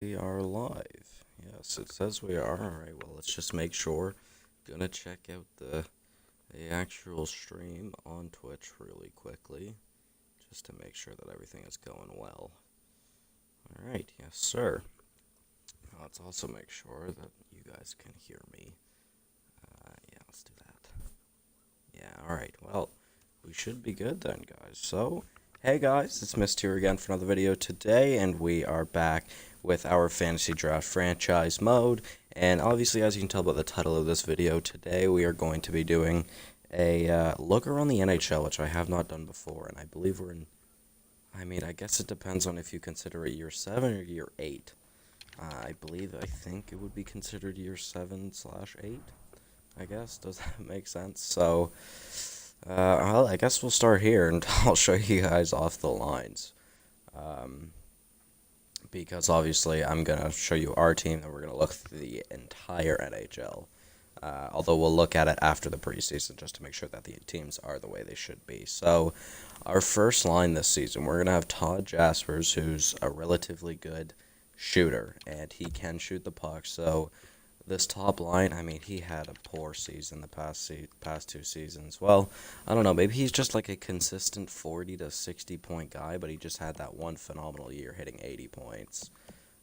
We are live. Yes, it says we are. Alright, well, let's just make sure. Gonna check out the actual stream on Twitch really quickly, just to make sure that everything is going well. Alright, yes, sir. Let's also make sure that you guys can hear me. Yeah, let's do that. Yeah, alright, well, we should be good then, guys. So, hey guys, it's Mist here again for another video today, and we are back with our fantasy draft franchise mode. And obviously, as you can tell by the title of this video, today we are going to be doing a look around the NHL, which I have not done before, and I believe we're in. I guess it depends on if you consider it year 7 or year 8. I think it would be considered year 7/8. I guess. Does that make sense? So, I guess we'll start here, and I'll show you guys off the lines. Um, because obviously I'm going to show you our team, and we're going to look through the entire NHL. Although we'll look at it after the preseason just to make sure that the teams are the way they should be. So, our first line this season, we're going to have Todd Jaspers, who's a relatively good shooter, and he can shoot the puck. So, this top line, he had a poor season the past 2 seasons. Well, I don't know, maybe he's just like a consistent 40 to 60 point guy, but he just had that one phenomenal year hitting 80 points.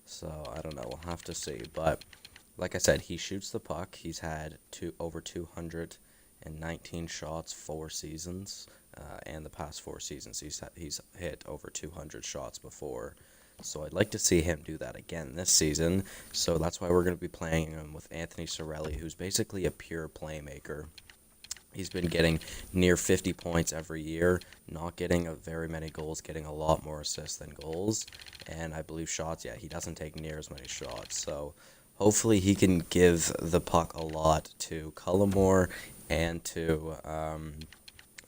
So, I don't know, we'll have to see. But like I said, he shoots the puck. He's had over 219 shots 4 seasons, and the past 4 seasons he's hit over 200 shots before. So I'd like to see him do that again this season. So that's why we're going to be playing him with Anthony Cirelli, who's basically a pure playmaker. He's been getting near 50 points every year, not getting very many goals, getting a lot more assists than goals. And I believe shots, yeah, he doesn't take near as many shots. So hopefully he can give the puck a lot to Cullimore and to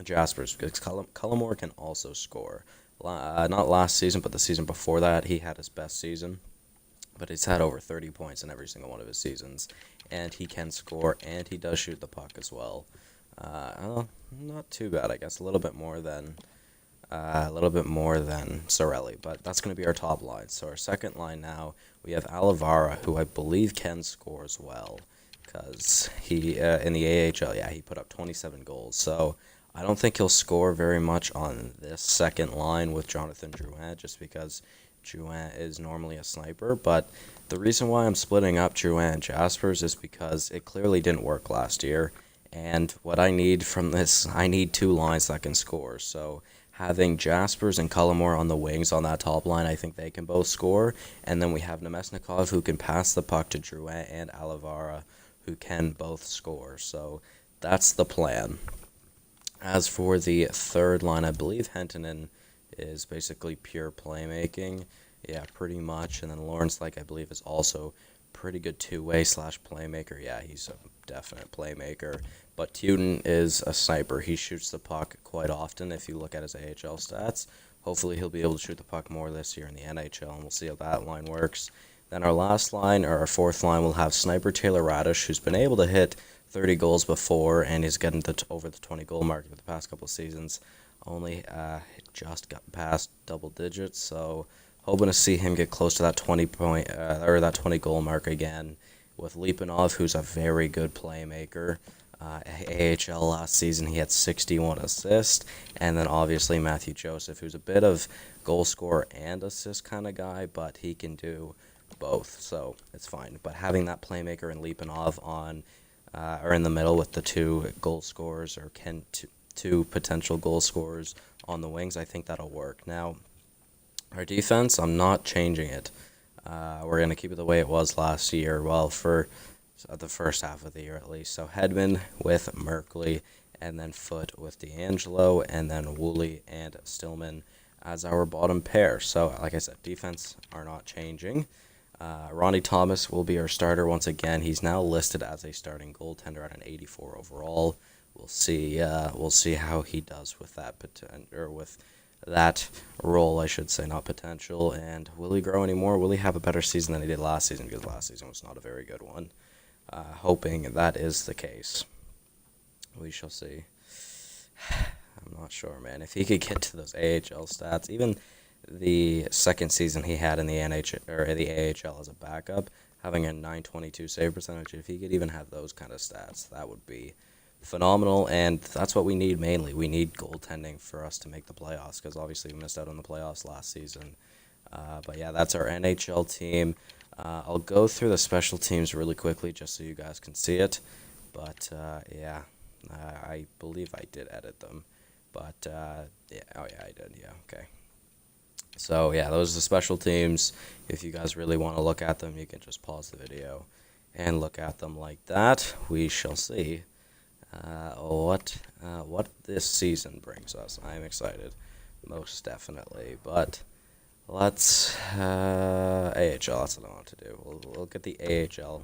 Jaspers, because Cullimore can also score. Not last season, but the season before that, he had his best season. But he's had over 30 points in every single one of his seasons. And he can score, and he does shoot the puck as well. Not too bad, I guess. A little bit more than Sorelli, but that's going to be our top line. So our second line now, we have Alivara, who I believe can score as well, because he in the AHL, yeah, he put up 27 goals. So I don't think he'll score very much on this second line with Jonathan Drouin, just because Drouin is normally a sniper. But the reason why I'm splitting up Drouin and Jaspers is because it clearly didn't work last year. And what I need from this, I need two lines that can score. So having Jaspers and Cullimore on the wings on that top line, I think they can both score. And then we have Nemesnikov, who can pass the puck to Drouin, and Alivara, who can both score. So that's the plan. As for the third line, I believe Hentonen is basically pure playmaking. Yeah, pretty much. And then Lawrence, I believe, is also pretty good two-way slash playmaker. Yeah, he's a definite playmaker. But Teuton is a sniper. He shoots the puck quite often if you look at his AHL stats. Hopefully he'll be able to shoot the puck more this year in the NHL, and we'll see how that line works. Then our last line, or our fourth line, will have Sniper Taylor Radish, who's been able to hit 30 goals before, and he's getting over the 20 goal mark for the past couple of seasons. Only just got past double digits, so hoping to see him get close to that 20 goal mark again. With Lipanov, who's a very good playmaker. AHL last season he had 61 assists, and then obviously Matthew Joseph, who's a bit of goal scorer and assist kind of guy, but he can do both, so it's fine. But having that playmaker and Lipanov on or in the middle with the two goal scorers, or two potential goal scorers on the wings, I think that'll work. Now, our defense, I'm not changing it. We're going to keep it the way it was last year, well, for the first half of the year at least. So Hedman with Merkley, and then Foote with D'Angelo, and then Woolley and Stillman as our bottom pair. So, like I said, defense are not changing. Ronnie Thomas will be our starter once again. He's now listed as a starting goaltender at an 84 overall. We'll see. We'll see how he does with that role, I should say, not potential. And will he grow anymore? Will he have a better season than he did last season? Because last season was not a very good one. Hoping that is the case. We shall see. I'm not sure, man. If he could get to those AHL stats, even the second season he had in the NHL or the AHL as a backup, having a 922 save percentage. If he could even have those kind of stats, that would be phenomenal, and that's what we need mainly. We need goaltending for us to make the playoffs, because obviously we missed out on the playoffs last season. But yeah, that's our NHL team. I'll go through the special teams really quickly just so you guys can see it. But yeah, I believe I did edit them. But yeah, oh yeah, I did. Yeah, okay. So yeah, those are the special teams. If you guys really want to look at them, you can just pause the video and look at them like that. We shall see what this season brings us. I'm excited, most definitely. But let's AHL. That's what I want to do. We'll look at the AHL,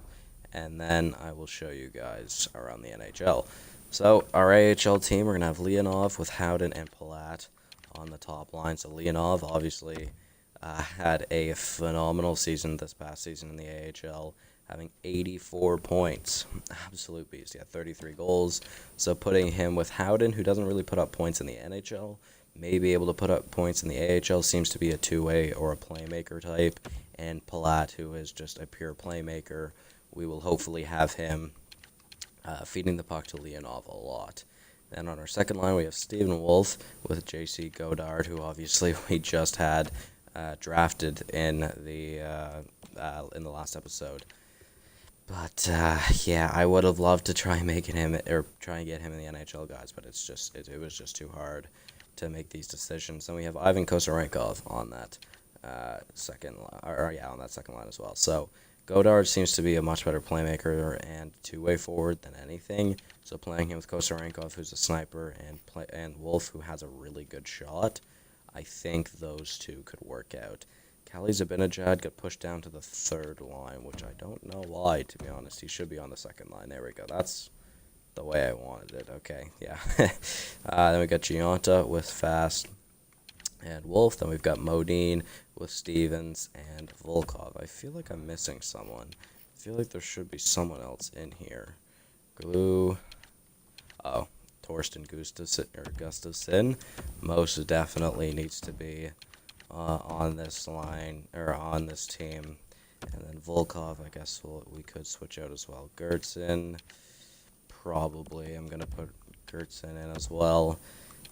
and then I will show you guys around the NHL. So our AHL team, we're gonna have Leonov with Howden and Palat on the top line. So Leonov obviously had a phenomenal season this past season in the AHL, having 84 points. Absolute beast. He had 33 goals. So putting him with Howden, who doesn't really put up points in the NHL, may be able to put up points in the AHL, seems to be a two-way or a playmaker type. And Palat, who is just a pure playmaker, we will hopefully have him feeding the puck to Leonov a lot. Then on our second line, we have Steven Wolf with J.C. Godard, who obviously we just had drafted in the last episode. But yeah, I would have loved to try making him or try and get him in the NHL, guys. But it's just it was just too hard to make these decisions. Then we have Ivan Kosarenkov on that second on that second line as well. So Godard seems to be a much better playmaker and two-way forward than anything. So playing him with Kosarenkov, who's a sniper, and Wolf, who has a really good shot, I think those two could work out. Kali Zabinajad got pushed down to the third line, which I don't know why, to be honest. He should be on the second line. There we go. That's the way I wanted it. Okay, yeah. Then we got Giunta with Fast and Wolf. Then we've got Modine with Stevens and Volkov. I feel like I'm missing someone. I feel like there should be someone else in here. Glue. Oh, Torsten Gustafsson most definitely needs to be on this line, or on this team. And then Volkov, I guess we could switch out as well. Gertson, probably. I'm going to put Gertson in as well,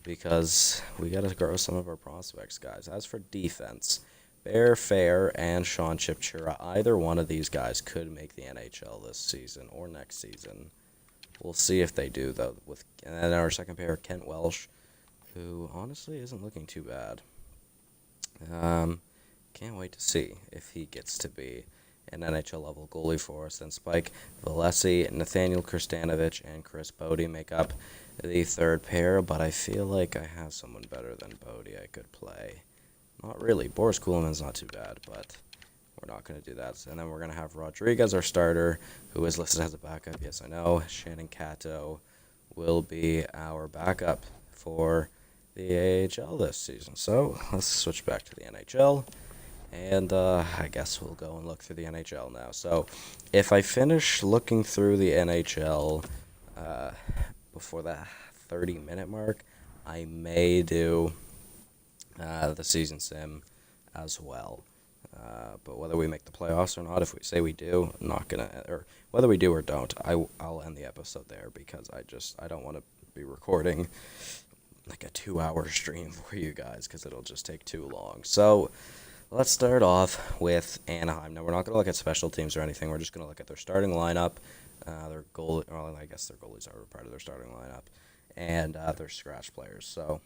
because we got to grow some of our prospects, guys. As for defense, Bear Fair and Sean Chipchura, either one of these guys could make the NHL this season or next season. We'll see if they do, though. And then our second pair, Kent Welsh, who honestly isn't looking too bad. Can't wait to see if he gets to be an NHL level goalie for us. Then Spike Valesi, Nathaniel Kristanovich, and Chris Bodie make up the third pair, but I feel like I have someone better than Bodie I could play. Not really. Boris Kuhlman's not too bad, but we're not going to do that. And then we're going to have Rodriguez, our starter, who is listed as a backup. Yes, I know. Shannon Cato will be our backup for the AHL this season. So let's switch back to the NHL. And I guess we'll go and look through the NHL now. So if I finish looking through the NHL before the 30-minute mark, I may do the season sim as well. But whether we make the playoffs or not, if we say we do, I'm not gonna, or whether we do or don't, I'll end the episode there, because I don't want to be recording like a 2-hour stream for you guys, because it'll just take too long. So let's start off with Anaheim. Now, we're not going to look at special teams or anything. We're just going to look at their starting lineup, their goal. Well, I guess their goalies are part of their starting lineup, and their scratch players. So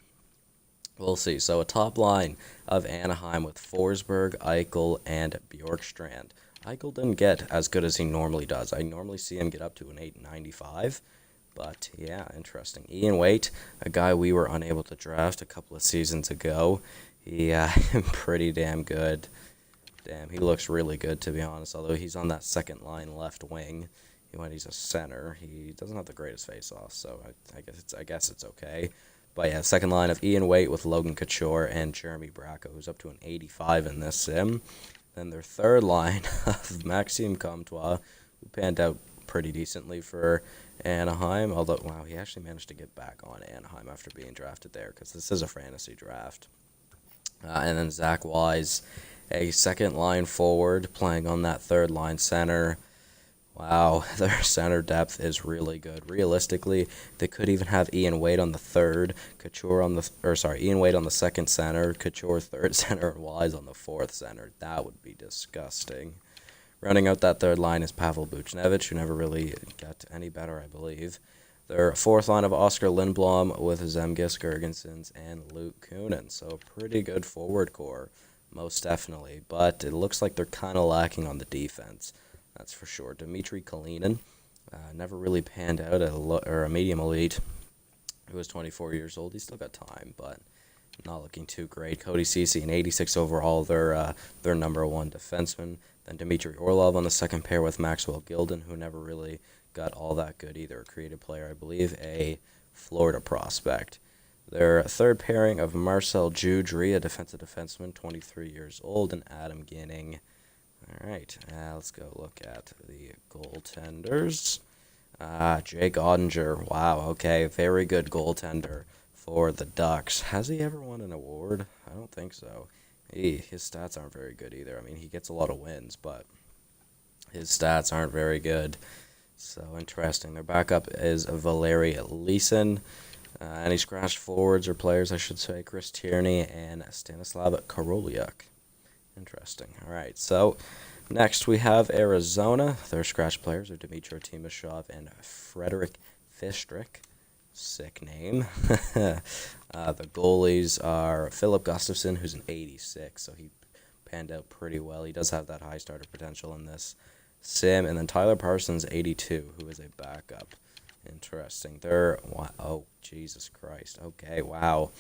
we'll see. So a top line of Anaheim with Forsberg, Eichel, and Bjorkstrand. Eichel didn't get as good as he normally does. I normally see him get up to an 895. But, yeah, interesting. Ian Waite, a guy we were unable to draft a couple of seasons ago. He pretty damn good. Damn, he looks really good, to be honest. Although he's on that second line left wing. When he's a center, he doesn't have the greatest face-off, so I guess it's okay. But, yeah, second line of Ian Waite with Logan Couture and Jeremy Bracco, who's up to an 85 in this sim. Then their third line of Maxime Comtois, who panned out pretty decently for Anaheim, although, wow, he actually managed to get back on Anaheim after being drafted there, because this is a fantasy draft. And then Zach Wise, a second line forward, playing on that third line center. Wow, their center depth is really good. Realistically, they could even have Ian Wade on the third, Ian Wade on the second center, Couture third center, and Wise on the fourth center. That would be disgusting. Running out that third line is Pavel Buchnevich, who never really got any better, I believe. Their fourth line of Oscar Lindblom with Zemgus Girgensons and Luke Kunin. So a pretty good forward core, most definitely. But it looks like they're kind of lacking on the defense. That's for sure. Dmitry Kalinin never really panned out at a medium elite. He was 24 years old. He's still got time, but not looking too great. Cody Ceci, an 86 overall, their number one defenseman. Then Dmitry Orlov on the second pair with Maxwell Gilden, who never really got all that good either. A creative player, I believe, a Florida prospect. Their third pairing of Marcel Joudry, a defensive defenseman, 23 years old, and Adam Ginning. All right, let's go look at the goaltenders. Jake Ottinger, wow, okay, very good goaltender for the Ducks. Has he ever won an award? I don't think so. His stats aren't very good either. I mean, he gets a lot of wins, but his stats aren't very good. So interesting. Their backup is Valeri Leeson. Any scratched forwards or players, I should say, Chris Tierney and Stanislav Koroliuk. Interesting. All right, so next we have Arizona. Their scratch players are Dmitry Timashov and Frederick Fistrick. Sick name. The goalies are Philip Gustafson, who's an 86, so he panned out pretty well. He does have that high starter potential in this sim. And then Tyler Parsons, 82, who is a backup. Interesting. Oh, Jesus Christ. Okay, wow.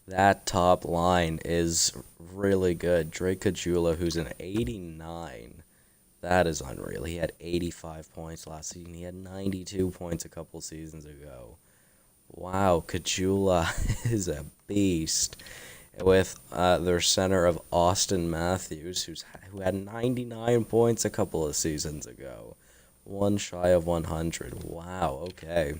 That top line is really good. Drake Caggiula, who's an 89. That is unreal. He had 85 points last season. He had 92 points a couple seasons ago. Wow, Caggiula is a beast. With their center of Austin Matthews, who had 99 points a couple of seasons ago. One shy of 100. Wow, okay.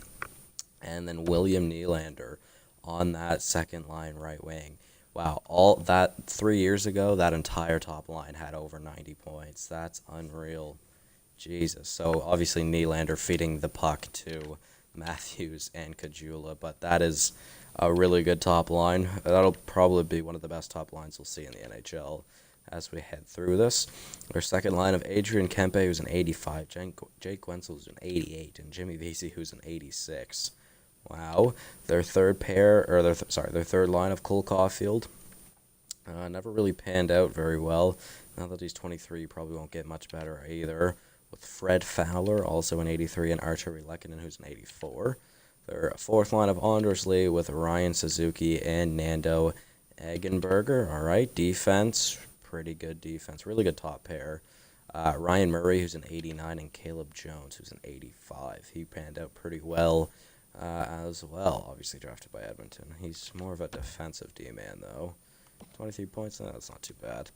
And then William Nylander on that second line right wing. Wow, all that 3 years ago, that entire top line had over 90 points. That's unreal. Jesus. So obviously Nylander feeding the puck to Matthews and Caggiula, but that is a really good top line. That'll probably be one of the best top lines we'll see in the NHL as we head through this. Their second line of Adrian Kempe, who's an 85, Jake Wenzel, who's an 88, and Jimmy Vesey, who's an 86. Wow. Their third third line of Cole Caulfield never really panned out very well. Now that he's 23, probably won't get much better either. With Fred Fowler, also an 83, and Arturi Lehkonen, who's an 84. Their fourth line of Anders Lee with Ryan Suzuki and Nando Eggenberger. All right, defense, pretty good defense. Really good top pair. Ryan Murray, who's an 89, and Caleb Jones, who's an 85. He panned out pretty well as well, obviously drafted by Edmonton. He's more of a defensive D-man, though. 23 points, that's not too bad.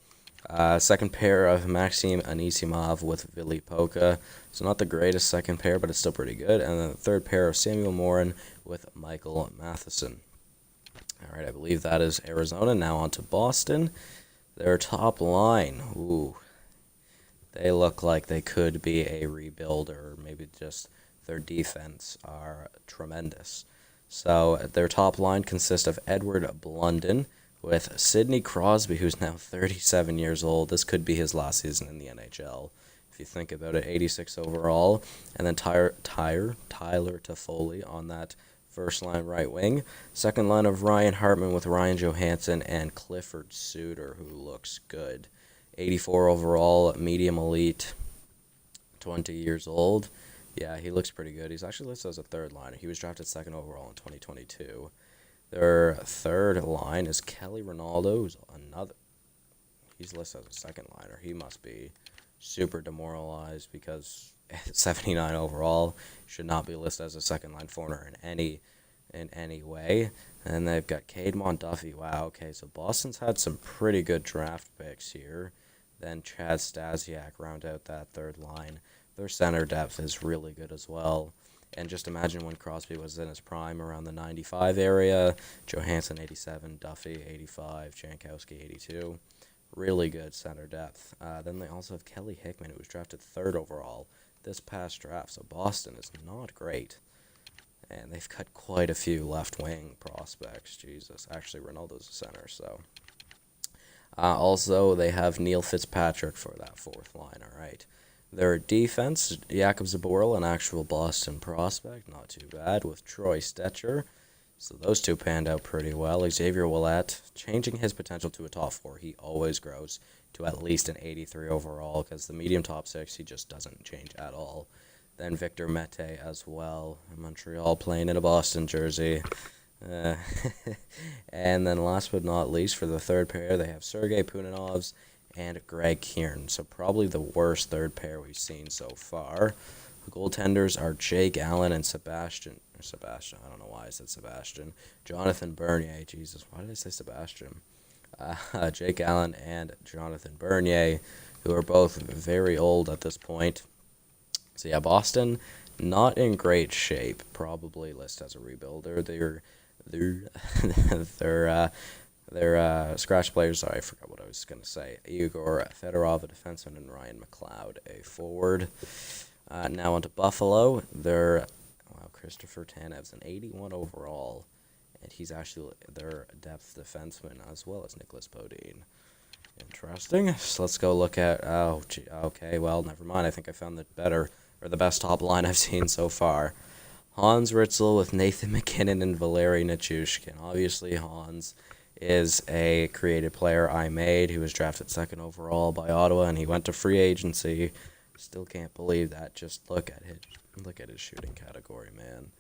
Second pair of Maxim Anisimov with Vili Polka. So not the greatest second pair, but it's still pretty good. And then the third pair of Samuel Morin with Michael Matheson. All right, I believe that is Arizona. Now on to Boston. Their top line. Ooh. They look like they could be a rebuild, or maybe just their defense are tremendous. So their top line consists of Edward Blunden with Sidney Crosby, who's now 37 years old. This could be his last season in the NHL, if you think about it. 86 overall. And then Tyler Toffoli on that first line right wing. Second line of Ryan Hartman with Ryan Johansson and Clifford Suter, who looks good. 84 overall, medium elite, 20 years old. Yeah, he looks pretty good. He's actually listed as a third liner. He was drafted second overall in 2022. Their third line is Kelly Ronaldo, who's he's listed as a second liner. He must be super demoralized because 79 overall should not be listed as a second line foreigner in any way. And they've got Cade Monduffy. Wow, okay, so Boston's had some pretty good draft picks here. Then Chad Stasiak round out that third line. Their center depth is really good as well. And just imagine when Crosby was in his prime around the 95 area. Johansson 87, Duffy 85, Jankowski 82. Really good center depth. Then they also have Kelly Hickman, who was drafted 3rd overall this past draft. So Boston is not great. And they've cut quite a few left-wing prospects. Jesus. Actually, Ronaldo's a center, so. Also, they have Neil Fitzpatrick for that 4th line, all right. Their defense, Jakub Zaboril, an actual Boston prospect, not too bad, with Troy Stetcher. So those two panned out pretty well. Xavier Ouellet, changing his potential to a top 4. He always grows to at least an 83 overall, because the medium top 6, he just doesn't change at all. Then Victor Mete as well, in Montreal, playing in a Boston jersey. And then last but not least, for the 3rd pair, they have Sergei Punanovs and Greg Kieran. So probably the worst 3rd pair we've seen so far. The goaltenders are Jake Allen and Sebastian, I don't know why I said Sebastian. Jonathan Bernier, Jesus, why did I say Sebastian? Jake Allen and Jonathan Bernier, who are both very old at this point. So yeah, Boston, not in great shape. Probably listed as a rebuilder. Their scratch players. Sorry, I forgot what I was gonna say. Igor Fedorov, a defenseman, and Ryan McLeod, a forward. Now on to Buffalo. Christopher Tanev's an 81 overall, and he's actually their depth defenseman as well as Nicholas Bodine. Interesting. So let's go look at. Okay. Well, never mind. I think I found the best top line I've seen so far. Hans Ritzel with Nathan McKinnon and Valeri Nichushkin. Obviously, Hans is a creative player I made who was drafted 2nd overall by Ottawa, and he went to free agency. Still can't believe that. Just look at his shooting category, man.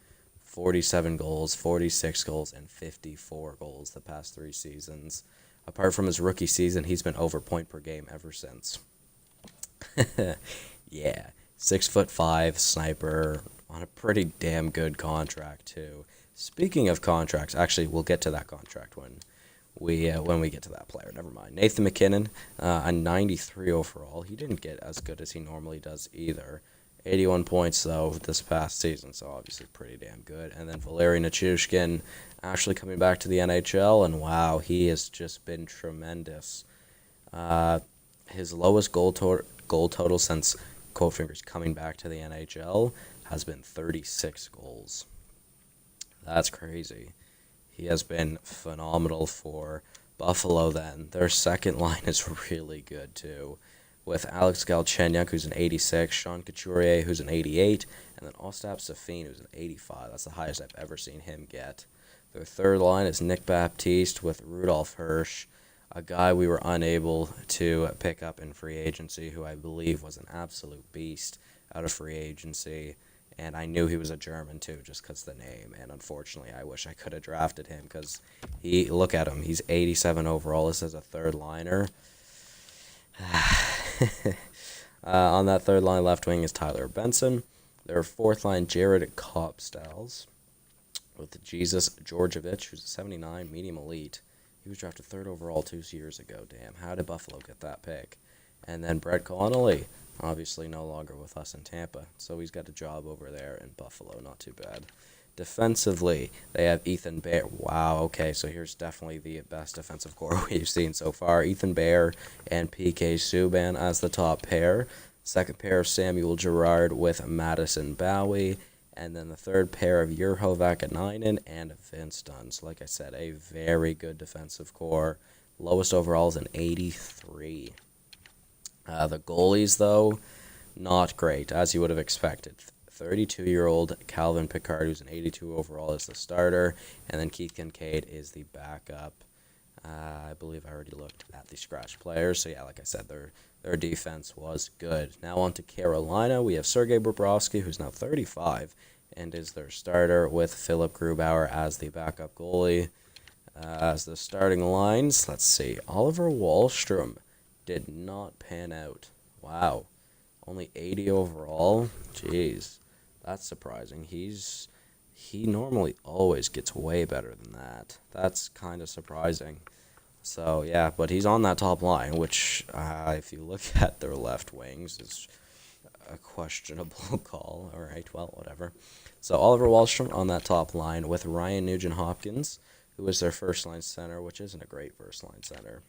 47 goals, 46 goals, and 54 goals the past 3 seasons. Apart from his rookie season, he's been over point per game ever since. Yeah, 6'5" sniper on a pretty damn good contract too. Speaking of contracts, actually, we'll get to that contract when we get to that player. Never mind. Nathan McKinnon, a 93 overall. He didn't get as good as he normally does either. 81 points, though, this past season, so obviously pretty damn good. And then Valeri Nichushkin actually coming back to the NHL, and wow, he has just been tremendous. His lowest goal total since Coatfinger's coming back to the NHL has been 36 goals. That's crazy. He has been phenomenal for Buffalo then. Their second line is really good, too, with Alex Galchenyuk, who's an 86, Sean Couturier, who's an 88, and then Ostap Safin, who's an 85. That's the highest I've ever seen him get. Their third line is Nick Baptiste with Rudolph Hirsch, a guy we were unable to pick up in free agency, who I believe was an absolute beast out of free agency. And I knew he was a German, too, just because of the name. And unfortunately, I wish I could have drafted him because look at him. He's 87 overall. This is a third liner. On that third line, left wing is Tyler Benson. Their fourth line, Jared Kopstels with Jesus Georgievich, who's a 79, medium elite. He was drafted third overall 2 years ago. Damn, how did Buffalo get that pick? And then Brett Connolly, obviously no longer with us in Tampa, so he's got a job over there in Buffalo. Not too bad. Defensively, they have Ethan Bear. Wow, okay, so here's definitely the best defensive core we've seen so far. Ethan Bear and PK Subban as the top pair. Second pair, Samuel Girard with Madison Bowie. And then the third pair of Urho Vakanainen and Vince Dunn. So like I said, a very good defensive core. Lowest overall is an 83. The goalies, though, not great, as you would have expected. 32-year-old Calvin Pickard, who's an 82 overall, is the starter. And then Keith Kincaid is the backup. I believe I already looked at the scratch players. So, yeah, like I said, their defense was good. Now on to Carolina. We have Sergei Bobrovsky, who's now 35, and is their starter, with Philip Grubauer as the backup goalie. As the starting lines, let's see. Oliver Wahlstrom did not pan out. Wow. Only 80 overall? Jeez. That's surprising. He normally always gets way better than that. That's kind of surprising. So, yeah, but he's on that top line, which, if you look at their left wings, is a questionable call. All right, well, whatever. So Oliver Wahlstrom on that top line with Ryan Nugent-Hopkins, who is their first-line center, which isn't a great first-line center.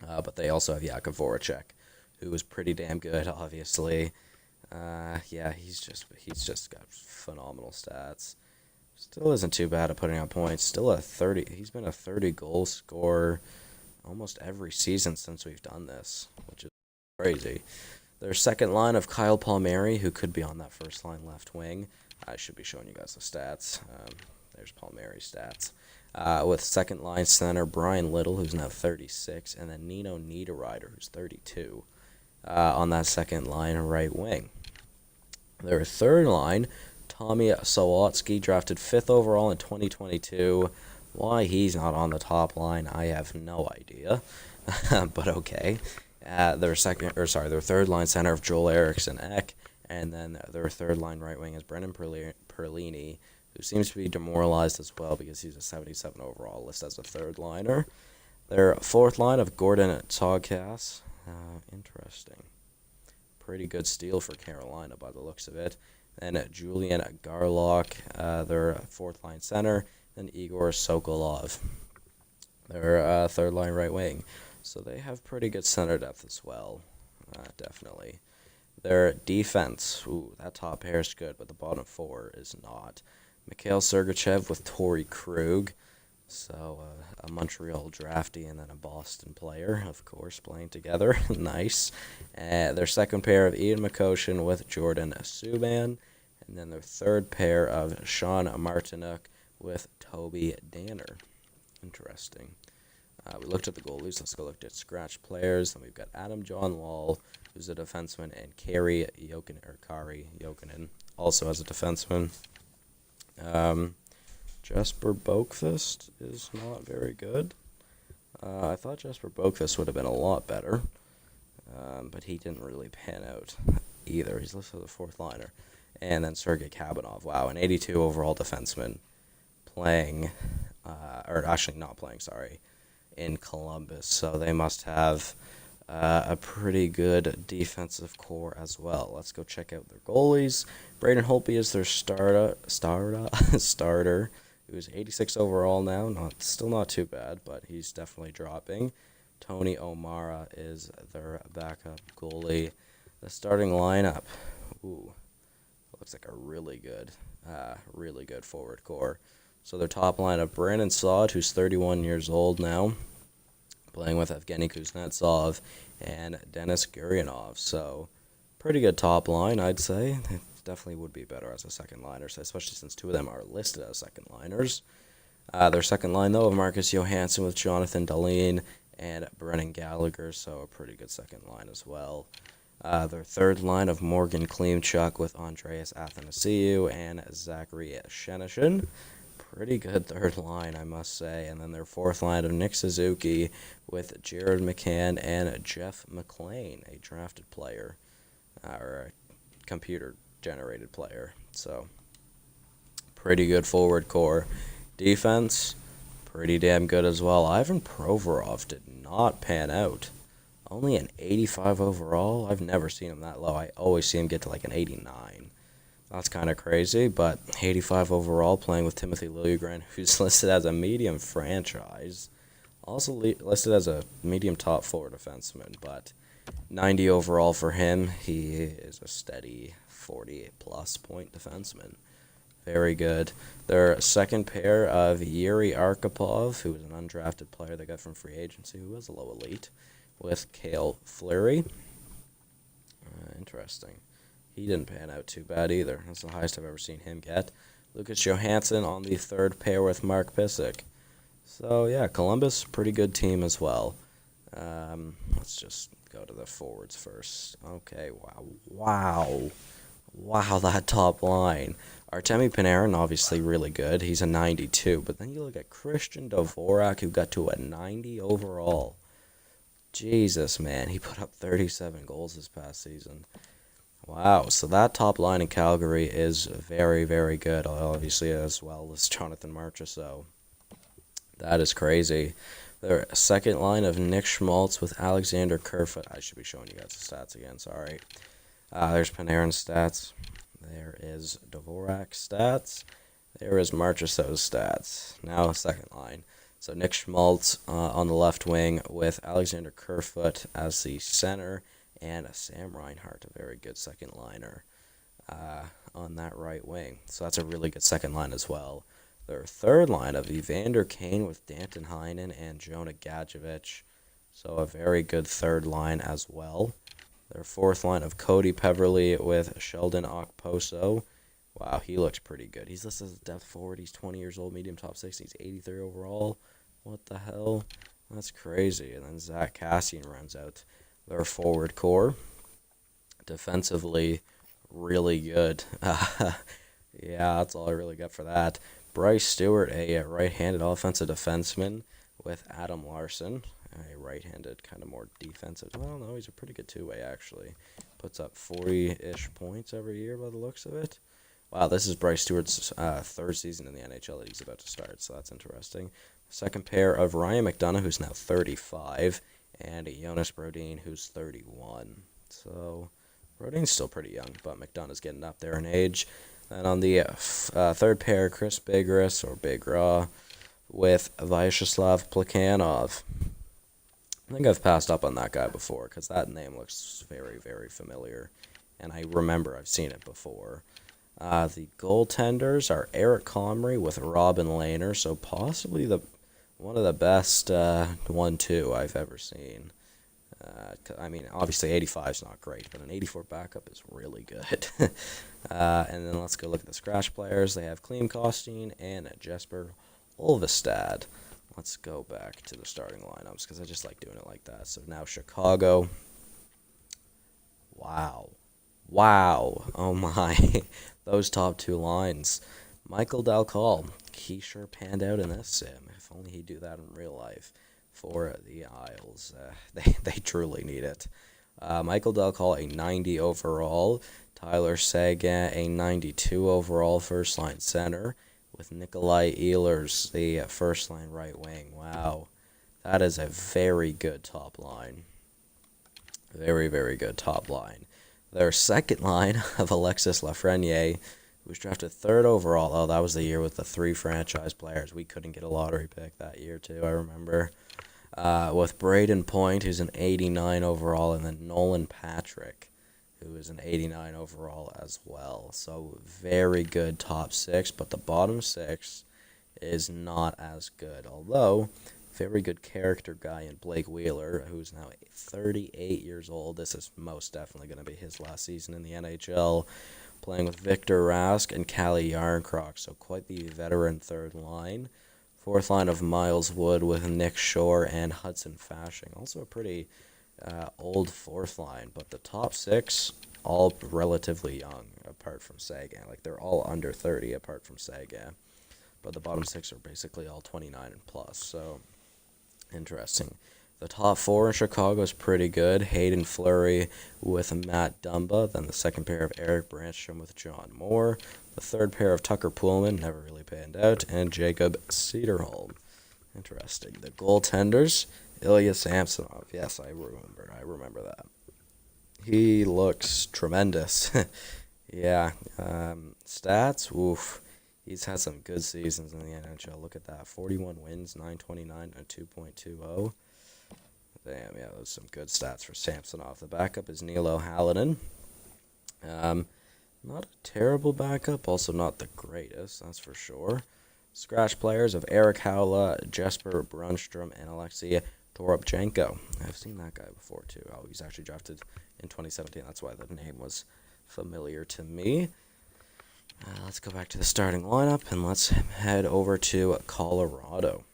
But they also have Jakub Voracek, who is pretty damn good, obviously. Yeah, he's just got phenomenal stats. Still isn't too bad at putting up points. Still a 30. He's been a 30 goal scorer almost every season since we've done this, which is crazy. Their second line of Kyle Palmieri, who could be on that first line left wing. I should be showing you guys the stats. There's Palmieri's stats. With second line center Brian Little, who's now 36, and then Nino Niederreiter, who's 32, on that second line right wing. Their third line, Tommy Sawatsky, drafted 5th overall in 2022. Why he's not on the top line, I have no idea, but okay. Their third line center of Joel Eriksson Ek, and then their third line right wing is Brendan Perlini, who seems to be demoralized as well because he's a 77 overall list as a third liner. Their fourth line of Gordon Togkas, interesting. Pretty good steal for Carolina by the looks of it. Then Julian Garlock, their fourth line center, and Igor Sokolov, their third line right wing. So they have pretty good center depth as well, definitely. Their defense, that top pair is good, but the bottom four is not. Mikhail Sergachev with Torrey Krug, so a Montreal drafty and then a Boston player, of course, playing together. Nice. Their second pair of Ian McCoshen with Jordan Subban, and then their third pair of Sean Martinuk with Toby Danner. Interesting. We looked at the goalies. Let's go look at scratch players. Then we've got Adam John Wall, who's a defenseman, and Kari Jokinen, also as a defenseman. Jesper Boqvist is not very good. I thought Jesper Boqvist would have been a lot better, but he didn't really pan out either. He's listed as a fourth liner. And then Sergei Kabanov, wow, an 82 overall defenseman playing, or actually not playing, sorry, in Columbus. So they must have a pretty good defensive core as well. Let's go check out their goalies. Braden Holtby is their starter, who's 86 overall now. Still not too bad, but he's definitely dropping. Tony O'Mara is their backup goalie. The starting lineup, looks like a really good forward core. So their top lineup, Brandon Saad, who's 31 years old now, playing with Evgeny Kuznetsov and Denis Gurianov. So pretty good top line, I'd say. It definitely would be better as a second liner, especially since two of them are listed as second liners. Their second line, though, of Marcus Johansson with Jonathan Dahlin and Brennan Gallagher, so a pretty good second line as well. Their third line of Morgan Klimchuk with Andreas Athanasiou and Zachary Shenishin. Pretty good third line, I must say. And then their fourth line of Nick Suzuki with Jared McCann and Jeff McLean, a drafted player, or a computer-generated player. So, pretty good forward core. Defense, pretty damn good as well. Ivan Provorov did not pan out. Only an 85 overall? I've never seen him that low. I always see him get to like an 89. That's kind of crazy, but 85 overall, playing with Timothy Liljegren, who's listed as a medium franchise. Also listed as a medium top four defenseman, but 90 overall for him. He is a steady 40-plus point defenseman. Very good. Their second pair of Yuri Arkhipov, who is an undrafted player they got from free agency, who was a low elite, with Cale Fleury. Interesting. He didn't pan out too bad either. That's the highest I've ever seen him get. Lucas Johansson on the third pair with Mark Pysyk. So, yeah, Columbus, pretty good team as well. Let's just go to the forwards first. Okay, wow, that top line. Artemi Panarin, obviously really good. He's a 92. But then you look at Christian Dvorak, who got to a 90 overall. Jesus, man, he put up 37 goals this past season. Wow, so that top line in Calgary is very, very good, obviously, as well as Jonathan Marchessault. That is crazy. Their second line of Nick Schmaltz with Alexander Kerfoot. I should be showing you guys the stats again, sorry. There's Panarin's stats. There is Dvorak's stats. There is Marchessault's stats. Now second line. So Nick Schmaltz on the left wing with Alexander Kerfoot as the center and Sam Reinhart, a very good second liner on that right wing. So that's a really good second line as well. Their third line of Evander Kane with Danton Heinen and Jonah Gadjevich. So a very good third line as well. Their fourth line of Cody Peverley with Sheldon Okposo. Wow, he looks pretty good. He's listed as a depth forward. He's 20 years old, medium top 6. He's 83 overall. What the hell? That's crazy. And then Zach Cassian rounds out their forward core. Defensively, really good. Yeah, that's all I really got for that. Bryce Stewart, a right-handed offensive defenseman with Adam Larson, a right-handed kind of more defensive. Well, no, he's a pretty good two-way, actually. Puts up 40-ish points every year by the looks of it. Wow, this is Bryce Stewart's third season in the NHL that he's about to start, so that's interesting. Second pair of Ryan McDonough, who's now 35, and Jonas Brodin, who's 31. So Brodin's still pretty young, but McDonough's getting up there in age. Then on the third pair, Chris Bigras, or Big Raw, with Vyacheslav Plekhanov. I think I've passed up on that guy before, because that name looks very, very familiar. And I remember I've seen it before. The goaltenders are Eric Comrie with Robin Lehner, so possibly one of the best 1-2 I've ever seen. I mean, obviously 85 is not great, but an 84 backup is really good. And then let's go look at the scratch players. They have Klim Kostin and Jesper Olvestad. Let's go back to the starting lineups because I just like doing it like that. So now Chicago. Wow. Oh my. Those top two lines. Michael Dalcal. He sure panned out in this sim. If only he'd do that in real life for the Isles. They truly need it. Michael Dalcal, a 90 overall. Tyler Seguin, a 92 overall first line center. With Nikolai Ehlers, the first line right wing. Wow. That is a very good top line. Very, very good top line. Their second line of Alexis Lafreniere, who was drafted third overall. Oh, that was the year with the 3 franchise players. We couldn't get a lottery pick that year, too, I remember. With Braden Point, who's an 89 overall, and then Nolan Patrick, who is an 89 overall as well. So very good top 6, but the bottom 6 is not as good. Although, very good character guy in Blake Wheeler, who's now 38 years old. This is most definitely going to be his last season in the NHL, playing with Victor Rask and Calle Yarncroc. So quite the veteran third line. Fourth line of Miles Wood with Nick Shore and Hudson Fasching. Also a pretty old fourth line, but the top 6 all relatively young apart from Seguin. Like they're all under 30 apart from Seguin, but the bottom 6 are basically all 29 and plus. So interesting. The top 4 in Chicago is pretty good. Hayden Fleury with Matt Dumba. Then the second pair of Eric Branstrom with John Moore. The third pair of Tucker Pullman, never really panned out, and Jacob Cederholm. Interesting. The goaltenders, Ilya Samsonov. Yes, I remember that. He looks tremendous. Yeah. Stats, oof. He's had some good seasons in the NHL. Look at that. 41 wins, 929, and 2.20. Damn, yeah, those are some good stats for Samsonov. The backup is Neil O'Halloran. Not a terrible backup, also not the greatest, that's for sure. Scratch players of Eric Haula, Jesper Brunstrom, and Alexei Toropchenko. I've seen that guy before, too. Oh, he's actually drafted in 2017. That's why the name was familiar to me. Let's go back to the starting lineup, and let's head over to Colorado.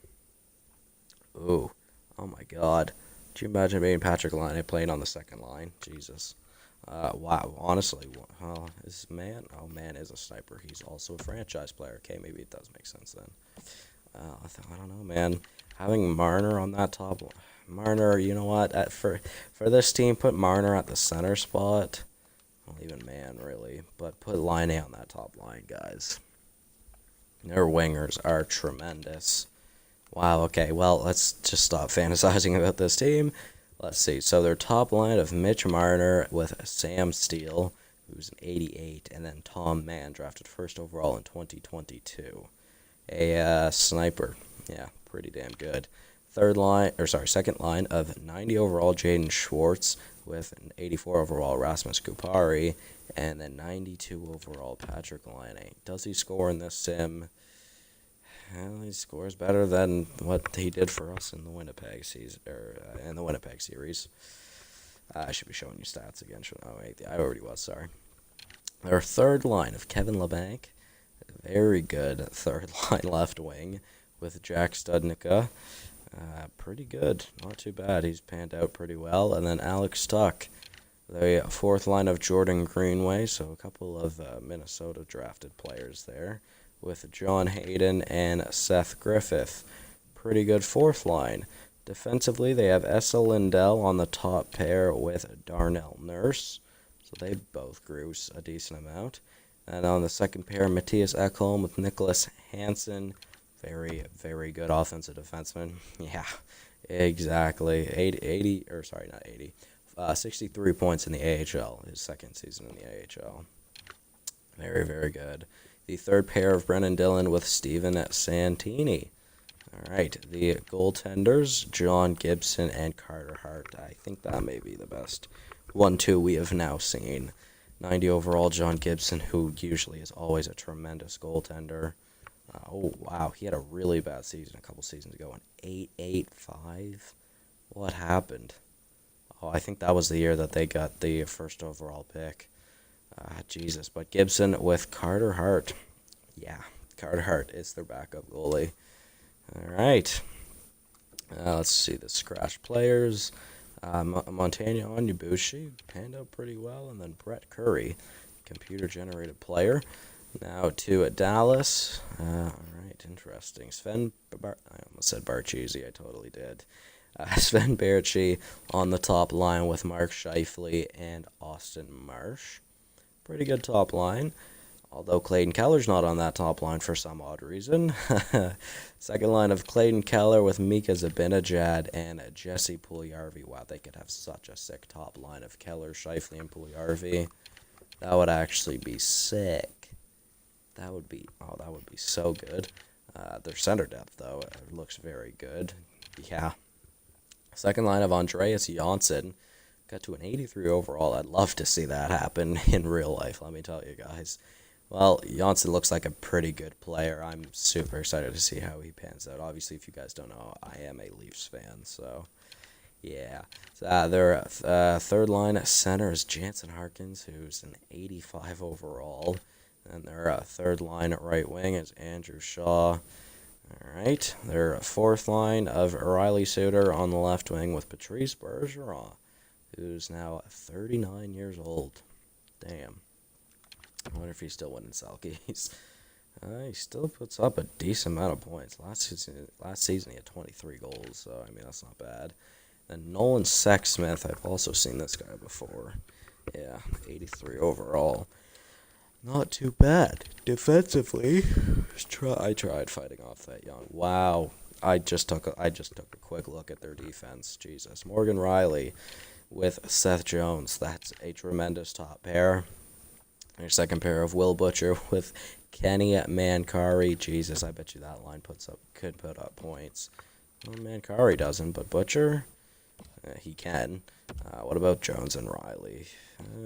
Ooh, oh my God. Could you imagine being Patrick Laine playing on the second line? Jesus. Wow, honestly, this man is a sniper. He's also a franchise player. Okay, maybe it does make sense then. I don't know, man. Having Marner on that top, Marner, you know what? For this team, put Marner at the center spot. Well, even man, really, but put Laine on that top line, guys. Their wingers are tremendous. Wow. Okay. Well, let's just stop fantasizing about this team. Let's see. So their top line of Mitch Marner with Sam Steele, who's an 88, and then Tom Mann, drafted first overall in 2022. A sniper. Yeah, pretty damn good. Second line of 90 overall Jaden Schwartz with an 84 overall Rasmus Kupari, and then 92 overall Patrick Laine. Does he score in this sim? Well, he scores better than what he did for us in the Winnipeg series. I should be showing you stats again. Oh wait, I already was. Sorry. Our third line of Kevin Labanc, very good third line left wing with Jack Studnicka. Pretty good, not too bad. He's panned out pretty well. And then Alex Tuck, the fourth line of Jordan Greenway. So a couple of Minnesota drafted players there, with John Hayden and Seth Griffith. Pretty good fourth line. Defensively, they have Essa Lindell on the top pair with Darnell Nurse. So they both grew a decent amount. And on the second pair, Matthias Ekholm with Nicholas Hansen. Very, very good offensive defenseman. Yeah, exactly. 63 points in the AHL, his second season in the AHL. Very, very good. The third pair of Brennan Dillon with Steven Santini. All right, the goaltenders, John Gibson and Carter Hart. I think that may be the best 1-2 we have now seen. 90 overall John Gibson, who usually is always a tremendous goaltender. Oh, wow, he had a really bad season a couple seasons ago, an 8.85. What happened? Oh, I think that was the year that they got the first overall pick. Jesus, but Gibson with Carter Hart. Yeah, Carter Hart is their backup goalie. All right. Let's see the scratch players. Montaigne Onyebushi panned out pretty well, and then Brett Curry, computer-generated player. Now to Dallas. All right, interesting. I almost said Barchese. I totally did. Sven Baertschi on the top line with Mark Scheifele and Austin Marsh. Pretty good top line, although Clayton Keller's not on that top line for some odd reason. Second line of Clayton Keller with Mika Zibanejad and Jesse Puljujarvi. Wow, they could have such a sick top line of Keller, Scheifele, and Puljujarvi. That would actually be sick. That would be so good. Their center depth, though, looks very good. Yeah. Second line of Andreas Johnsson. Got to an 83 overall. I'd love to see that happen in real life, let me tell you guys. Well, Johnsson looks like a pretty good player. I'm super excited to see how he pans out. Obviously, if you guys don't know, I am a Leafs fan, so yeah. So, their third line center is Jansen Harkins, who's an 85 overall. And their third line right wing is Andrew Shaw. All right. Their fourth line of Riley Suter on the left wing with Patrice Bergeron, who's now 39 years old. Damn. I wonder if he's still winning Selkies. He still puts up a decent amount of points. Last season he had 23 goals, so I mean that's not bad. And Nolan Sexsmith, I've also seen this guy before. Yeah, 83 overall. Not too bad. Defensively, I tried fighting off that yawn. Wow. I just took a quick look at their defense. Jesus. Morgan Riley with Seth Jones. That's a tremendous top pair. Your second pair of Will Butcher with Kenny Mancari. Jesus, I bet you that line could put up points. Well, Mancari doesn't, but Butcher, he can. What about Jones and Riley?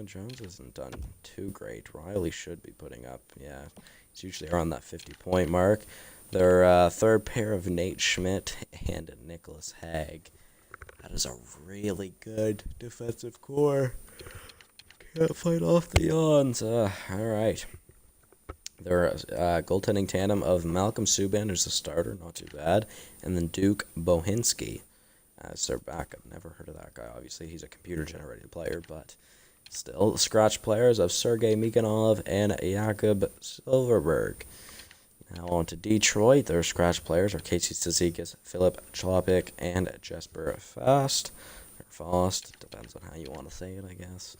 Jones hasn't done too great. Riley should be putting up, yeah. He's usually around that 50-point mark. Their third pair of Nate Schmidt and Nicholas Hague. That is a really good defensive core. Can't fight off the yawns. All right. Their goaltending tandem of Malcolm Subban, who's a starter, not too bad, and then Duke Bohinski as their backup. Never heard of that guy. Obviously, he's a computer-generated player, but still, the scratch players of Sergei Mikhanov and Jakub Silverberg. Now on to Detroit. Their scratch players are Casey Cizikas, Philip Chlopik, and Jesper Fast. Or Fost, depends on how you want to say it, I guess.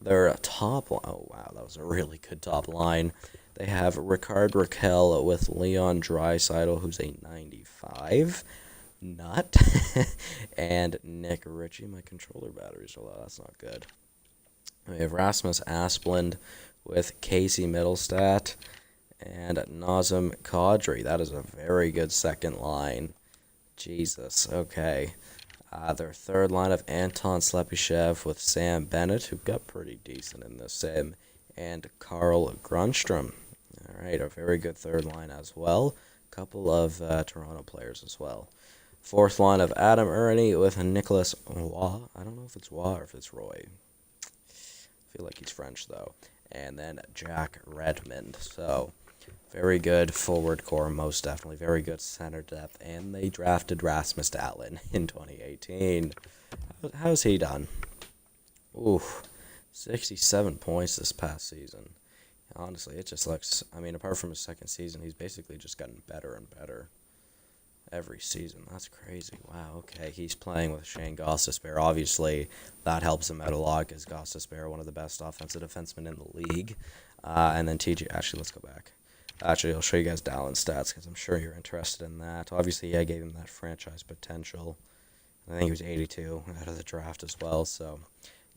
Their top line, oh wow, that was a really good top line. They have Ricard Raquel with Leon Draisaitl, who's a 95. Nut. And Nick Ritchie. My controller batteries are low. That's not good. We have Rasmus Asplund with Casey Middlestat and Nazem Kadri. That is a very good second line. Jesus. Okay. Their third line of Anton Slepyshev with Sam Bennett, who got pretty decent in this sim, and Carl Grunstrom. All right, a very good third line as well. Couple of Toronto players as well. Fourth line of Adam Ernie with Nicholas Waugh. I don't know if it's Waugh or if it's Roy. I feel like he's French, though. And then Jack Redmond. So, very good forward core, most definitely. Very good center depth. And they drafted Rasmus Dahlin in 2018. How's he done? Oof. 67 points this past season. Honestly, it just looks... I mean, apart from his second season, he's basically just gotten better and better every season. That's crazy. Wow, okay. He's playing with Shane Gostisbehere. Obviously, that helps him out a lot because Gostisbehere, one of the best offensive defensemen in the league. And then TJ... Actually, let's go back. Actually, I'll show you guys Dallin's stats because I'm sure you're interested in that. Obviously, I gave him that franchise potential. I think he was 82 out of the draft as well, so,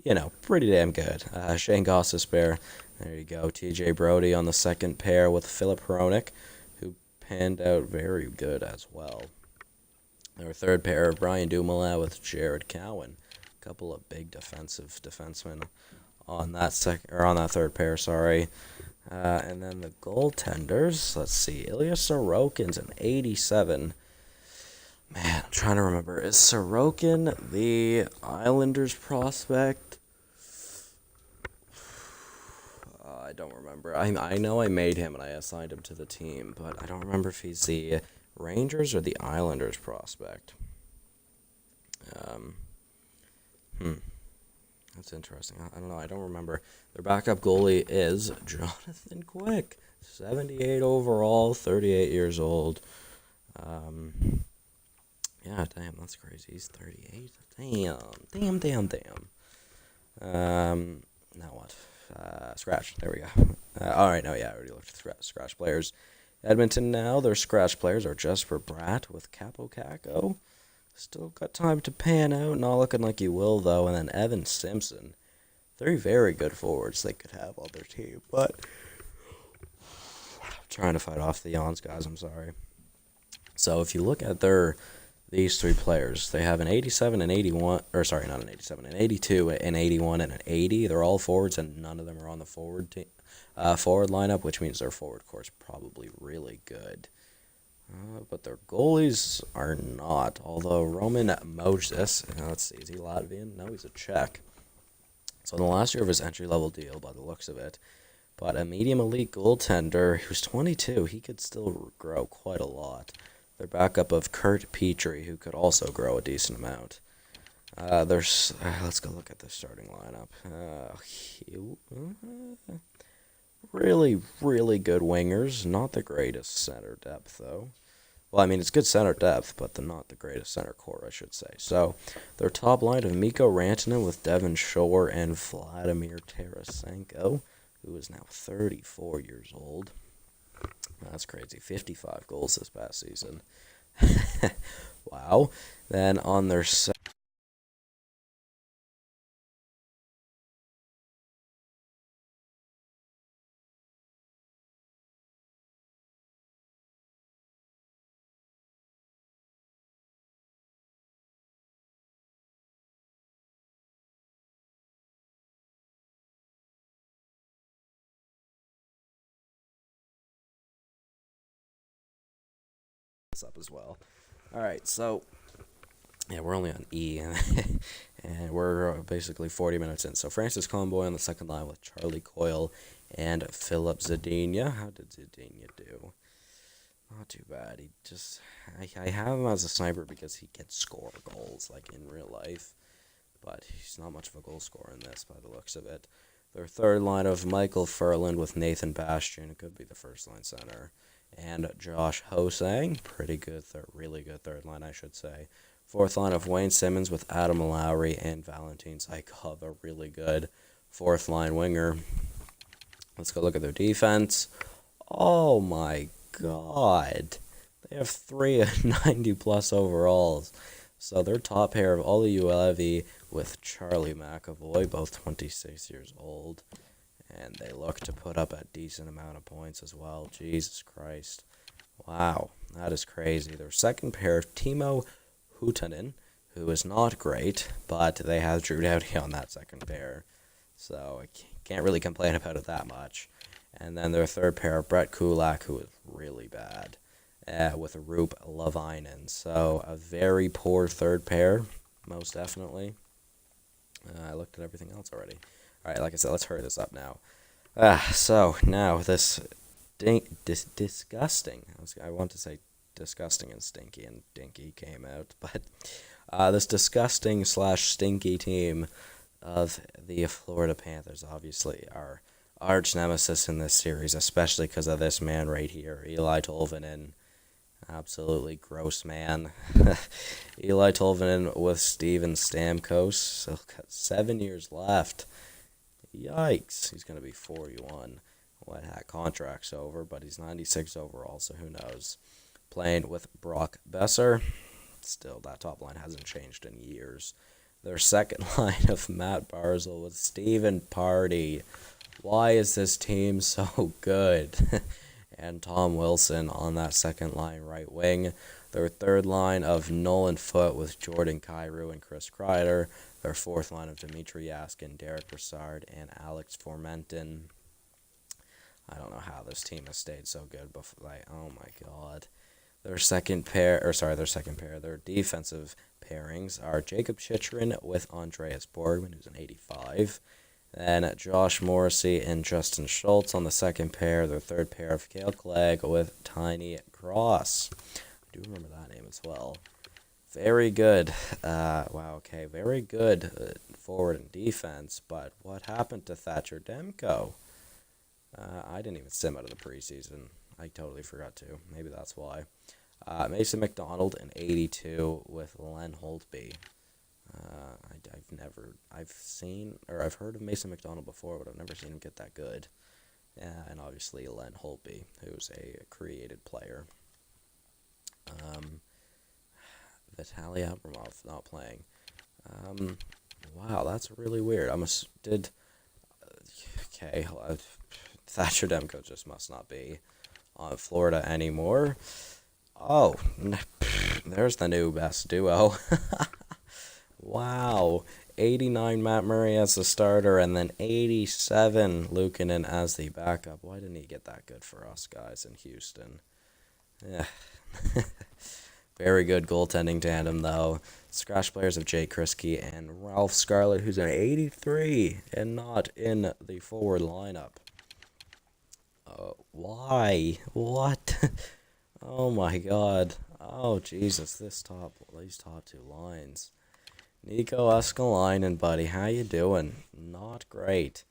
you know, pretty damn good. Shane Gostisbehere, there you go. TJ Brody on the second pair with Philip Hronik, who panned out very good as well. Our third pair, Brian Dumoulin with Jared Cowan. A couple of big defensemen on that third pair, sorry. And then the goaltenders, let's see, Ilya Sorokin's an 87. Man, I'm trying to remember. Is Sorokin the Islanders prospect? I don't remember. I know I made him and I assigned him to the team, but I don't remember if he's the Rangers or the Islanders prospect. That's interesting. I don't know. I don't remember. Their backup goalie is Jonathan Quick. 78 overall, 38 years old. Yeah, damn, that's crazy. He's 38. Damn. Now what? Scratch. There we go. Alright, no, yeah, I already looked at scratch players. Edmonton now, their scratch players are Jesper Bratt with Capo Caco. Still got time to pan out. Not looking like you will, though. And then Evan Simpson. Three very good forwards they could have on their team. But I'm trying to fight off the yawns, guys. I'm sorry. So if you look at these three players, they have an 87, an 81, or sorry, not an 87, an 82, an 81, and an 80. They're all forwards, and none of them are on the forward lineup, which means their forward core is probably really good. But their goalies are not. Although Roman Moses, let's see, is he Latvian? No, he's a Czech. So in the last year of his entry-level deal, by the looks of it, but a medium elite goaltender who's 22, he could still grow quite a lot. Their backup of Kurt Petrie, who could also grow a decent amount. Let's go look at the starting lineup. Really, really good wingers. Not the greatest center depth, though. Well, I mean, it's good center depth, but not the greatest center core, I should say. So, their top line of Mikko Rantanen with Devon Shore and Vladimir Tarasenko, who is now 34 years old. That's crazy. 55 goals this past season. Wow. Then on their up as well. All right, so yeah, we're only on E, and we're basically 40 minutes in. So Francis Comboy on the second line with Charlie Coyle and Philip Zadina. How did Zadina do? Not too bad. I have him as a sniper because he can score goals like in real life, but he's not much of a goal scorer in this by the looks of it. Their third line of Michael Furland with Nathan Bastian. It could be the first line center. And Josh Hosang, pretty good, really good third line, I should say. Fourth line of Wayne Simmons with Adam Lowry and Valentin Zykov, a really good fourth line winger. Let's go look at their defense. Oh my God, They have three 90-plus overalls. So their top pair of Olli Juolevi with Charlie McAvoy, both 26 years old. And they look to put up a decent amount of points as well. Jesus Christ. Wow, that is crazy. Their second pair of Timo Huutonen, who is not great, but they have Drew Doughty on that second pair. So I can't really complain about it that much. And then their third pair, Brett Kulak, who is really bad, with Roop Lavainen. So a very poor third pair, most definitely. I looked at everything else already. All right, like I said, let's hurry this up now. So now this disgusting, I want to say disgusting and stinky and dinky came out, but this disgusting / stinky team of the Florida Panthers, obviously, are arch nemesis in this series, especially because of this man right here, Eli Tolvanen. Absolutely gross man. Eli Tolvanen with Steven Stamkos. Still got 7 years left. Yikes. He's going to be 41 when that contract's over, but he's 96 overall, so who knows. Playing with Brock Besser. Still, that top line hasn't changed in years. Their second line of Matt Barzal with Stephen Pardy. Why is this team so good? And Tom Wilson on that second line right wing. Their third line of Nolan Foote with Jordan Kyrou and Chris Kreider. Their fourth line of Dmitry Yaskin, Derek Brassard, and Alex Formenton. I don't know how this team has stayed so good before. Oh my god. Their defensive pairings are Jacob Chychrun with Andreas Borgman, who's an 85. Then Josh Morrissey and Justin Schultz on the second pair. Their third pair of Cale Clegg with Tiny Cross. I do remember that name as well. Very good. Wow, okay. Very good forward and defense. But what happened to Thatcher Demko? I didn't even see him out of the preseason. I totally forgot to. Maybe that's why. Mason McDonald, an 82 with Len Holtby. I've heard of Mason McDonald before, but I've never seen him get that good. And obviously Len Holtby, who's a created player. Vitaly Abramov not playing. Wow, that's really weird. Thatcher Demko just must not be on Florida anymore. Oh, there's the new best duo. Wow. 89 Matt Murray as the starter, and then 87 Luukkonen as the backup. Why didn't he get that good for us guys in Houston? Yeah. Very good goaltending tandem, though. Scratch players of Jake Kriske and Ralph Scarlett, who's an 83 and not in the forward lineup. Why? What? Oh my god. Oh Jesus, these top two lines. Nico Escalainen, buddy, how you doing? Not great.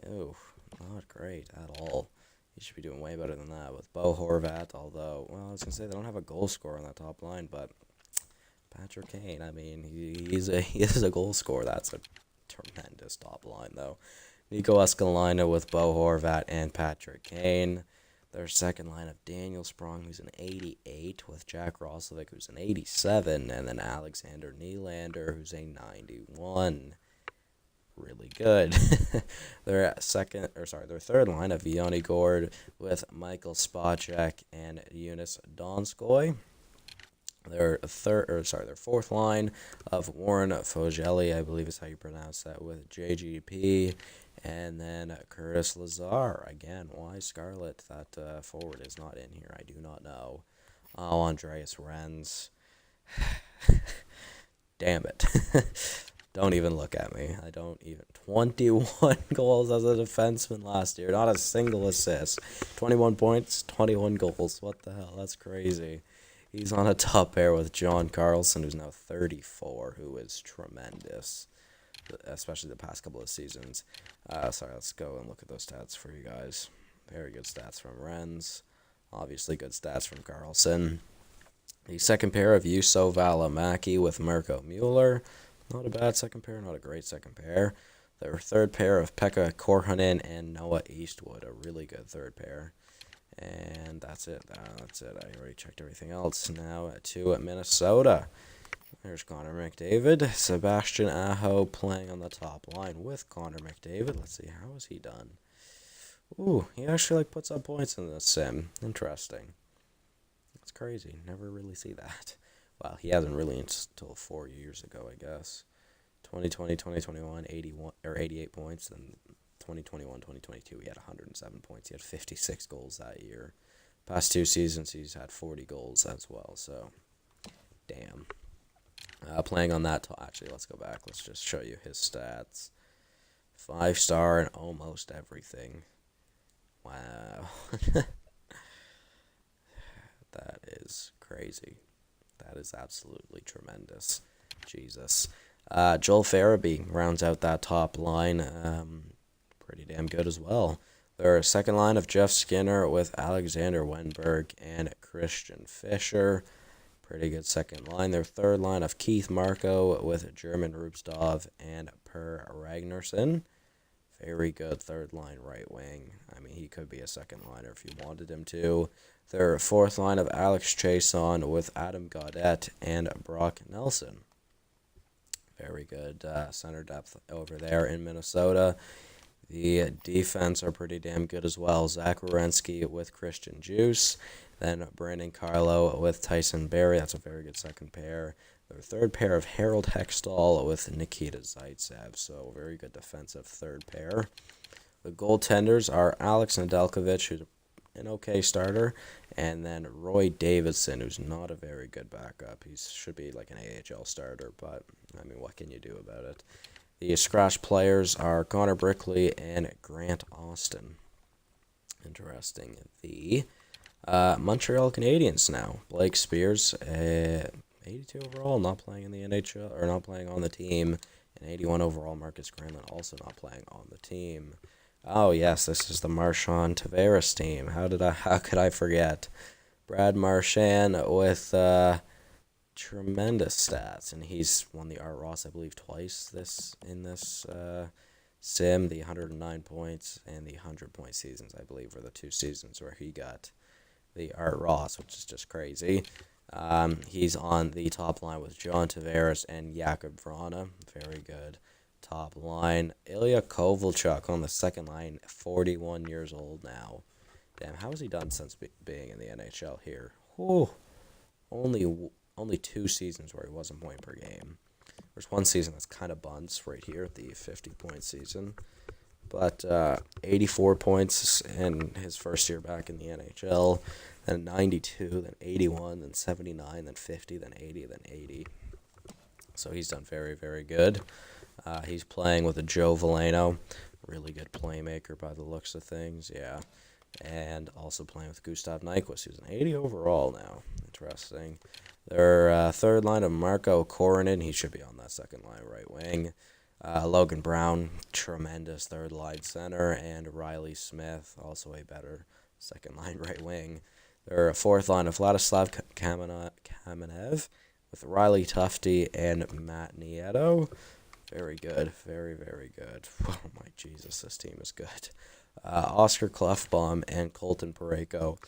Ew, not great at all. You should be doing way better than that with Bo Horvat, although, well, I was going to say they don't have a goal scorer on that top line, but Patrick Kane, I mean, he is a goal scorer. That's a tremendous top line, though. Nico Escalainen with Bo Horvat and Patrick Kane. Their second line of Daniel Sprong, who's an 88, with Jack Roslovic, who's an 87, and then Alexander Nylander, who's a 91. Really good. Their third line of Yoni Gord with Michael Spacek and Eunice Donskoy. Their fourth line of Warren Fogelli, I believe is how you pronounce that, with JGP. And then Curtis Lazar. Again, why Scarlett, that forward, is not in here, I do not know. Oh, Andreas Renz. Damn it. Don't even look at me. 21 goals as a defenseman last year. Not a single assist. 21 points, 21 goals. What the hell? That's crazy. He's on a top pair with John Carlson, who's now 34, who is tremendous, especially the past couple of seasons. Let's go and look at those stats for you guys. Very good stats from Renz. Obviously good stats from Carlson. The second pair of Juuso Välimäki with Mirko Mueller. Not a bad second pair, not a great second pair. Their third pair of Pekka Korhonen and Noah Eastwood, a really good third pair. And that's it. That's it. I already checked everything else. Now to Minnesota. There's Connor McDavid. Sebastian Aho playing on the top line with Connor McDavid. Let's see, how has he done? Ooh, he actually puts up points in this sim. Interesting. That's crazy. Never really see that. Well, he hasn't really until 4 years ago, I guess. 2020, 2021, 81 or 88 points. Then 2021, 2022, he had 107 points. He had 56 goals that year. Past 2 seasons, he's had 40 goals as well. So, damn. Playing on that, actually, let's go back. Let's just show you his stats. 5-star and almost everything. Wow. That is crazy. That is absolutely tremendous. Jesus. Joel Farabee rounds out that top line. Pretty damn good as well. Their second line of Jeff Skinner with Alexander Wenberg and Christian Fischer. Pretty good second line. Their third line of Keith Marco with German Rubstov and Per Ragnarsson. Very good third line right wing. I mean, he could be a second liner if you wanted him to. Their fourth line of Alex Chason with Adam Gaudette and Brock Nelson. Very good center depth over there in Minnesota. The defense are pretty damn good as well. Zach Werenski with Christian Juice. Then Brandon Carlo with Tyson Barrie. That's a very good second pair. Their third pair of Harold Hextall with Nikita Zaitsev. So very good defensive third pair. The goaltenders are Alex Nedeljkovic, who's an okay starter, and then Roy Davidson, who's not a very good backup. He should be like an AHL starter, but, I mean, what can you do about it? The scratch players are Connor Brickley and Grant Austin. Interesting. The Montreal Canadiens now. Blake Spears, 82 overall, not playing in the NHL, or not playing on the team. And 81 overall, Marcus Granlund also not playing on the team. Oh yes, this is the Marchand Tavares team. How could I forget? Brad Marchand with tremendous stats, and he's won the Art Ross, I believe, twice in this sim. The 109 points and the 100-point seasons, I believe, were the 2 seasons where he got the Art Ross, which is just crazy. He's on the top line with John Tavares and Jakub Vrana. Very good top line. Ilya Kovalchuk on the second line, 41 years old now. Damn, how has he done since being in the NHL here? Whew. Only 2 seasons where he was a point per game. There's 1 season that's kind of bunts right here, the 50-point season. But 84 points in his first year back in the NHL. Then 92, then 81, then 79, then 50, then 80, then 80. So he's done very, very good. He's playing with a Joe Veleno, really good playmaker by the looks of things, yeah. And also playing with Gustav Nyquist, who's an 80 overall now. Interesting. Their third line of Marco Koronin, he should be on that second line right wing. Logan Brown, tremendous third line center, and Riley Smith, also a better second line right wing. Their fourth line of Vladislav Kamenev with Riley Tufte and Matt Nieto. Very good. Very, very good. Oh, my Jesus, this team is good. Oscar Klefbom and Colton Parayko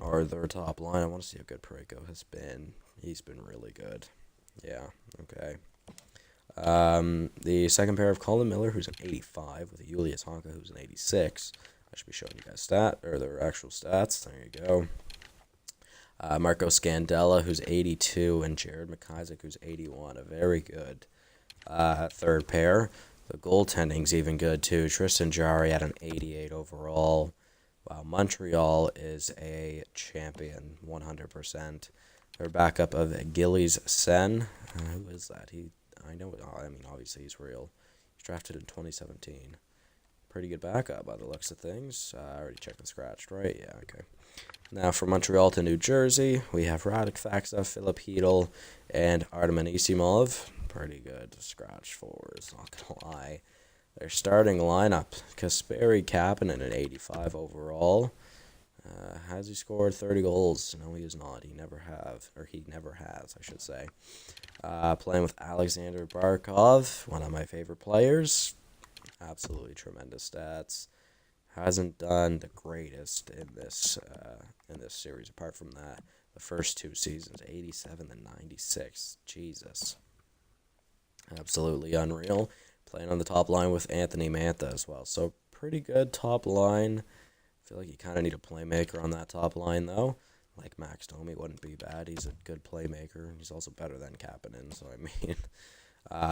are their top line. I want to see how good Parayko has been. He's been really good. Yeah, okay. The second pair of Colin Miller, who's an 85, with Julius Honka, who's an 86. I should be showing you guys their actual stats. There you go. Marco Scandella, who's 82, and Jared McIsaac, who's 81. A very good third pair. The goaltending's even good, too. Tristan Jarry at an 88 overall. Wow, Montreal is a champion, 100%. Their backup of Gillies Sen. Who is that? Obviously he's real. He's drafted in 2017. Pretty good backup by the looks of things. I already checked the scratched, right? Yeah, okay. Now from Montreal to New Jersey, we have Radek Faksa, Philip Hedl, and Artem Anisimov. Pretty good scratch forwards, not gonna lie. Their starting lineup: Kasperi Kapanen at 85 overall. Has he scored 30 goals? No, he has not. He never has, I should say. Playing with Alexander Barkov, one of my favorite players. Absolutely tremendous stats. hasn't done the greatest in this series. Apart from that, the first two seasons, 87 and 96. Jesus, absolutely unreal. Playing on the top line with Anthony Mantha as well. So pretty good top line. I feel like you kind of need a playmaker on that top line though. Like Max Domi wouldn't be bad. He's a good playmaker. He's also better than Kapanen. So I mean,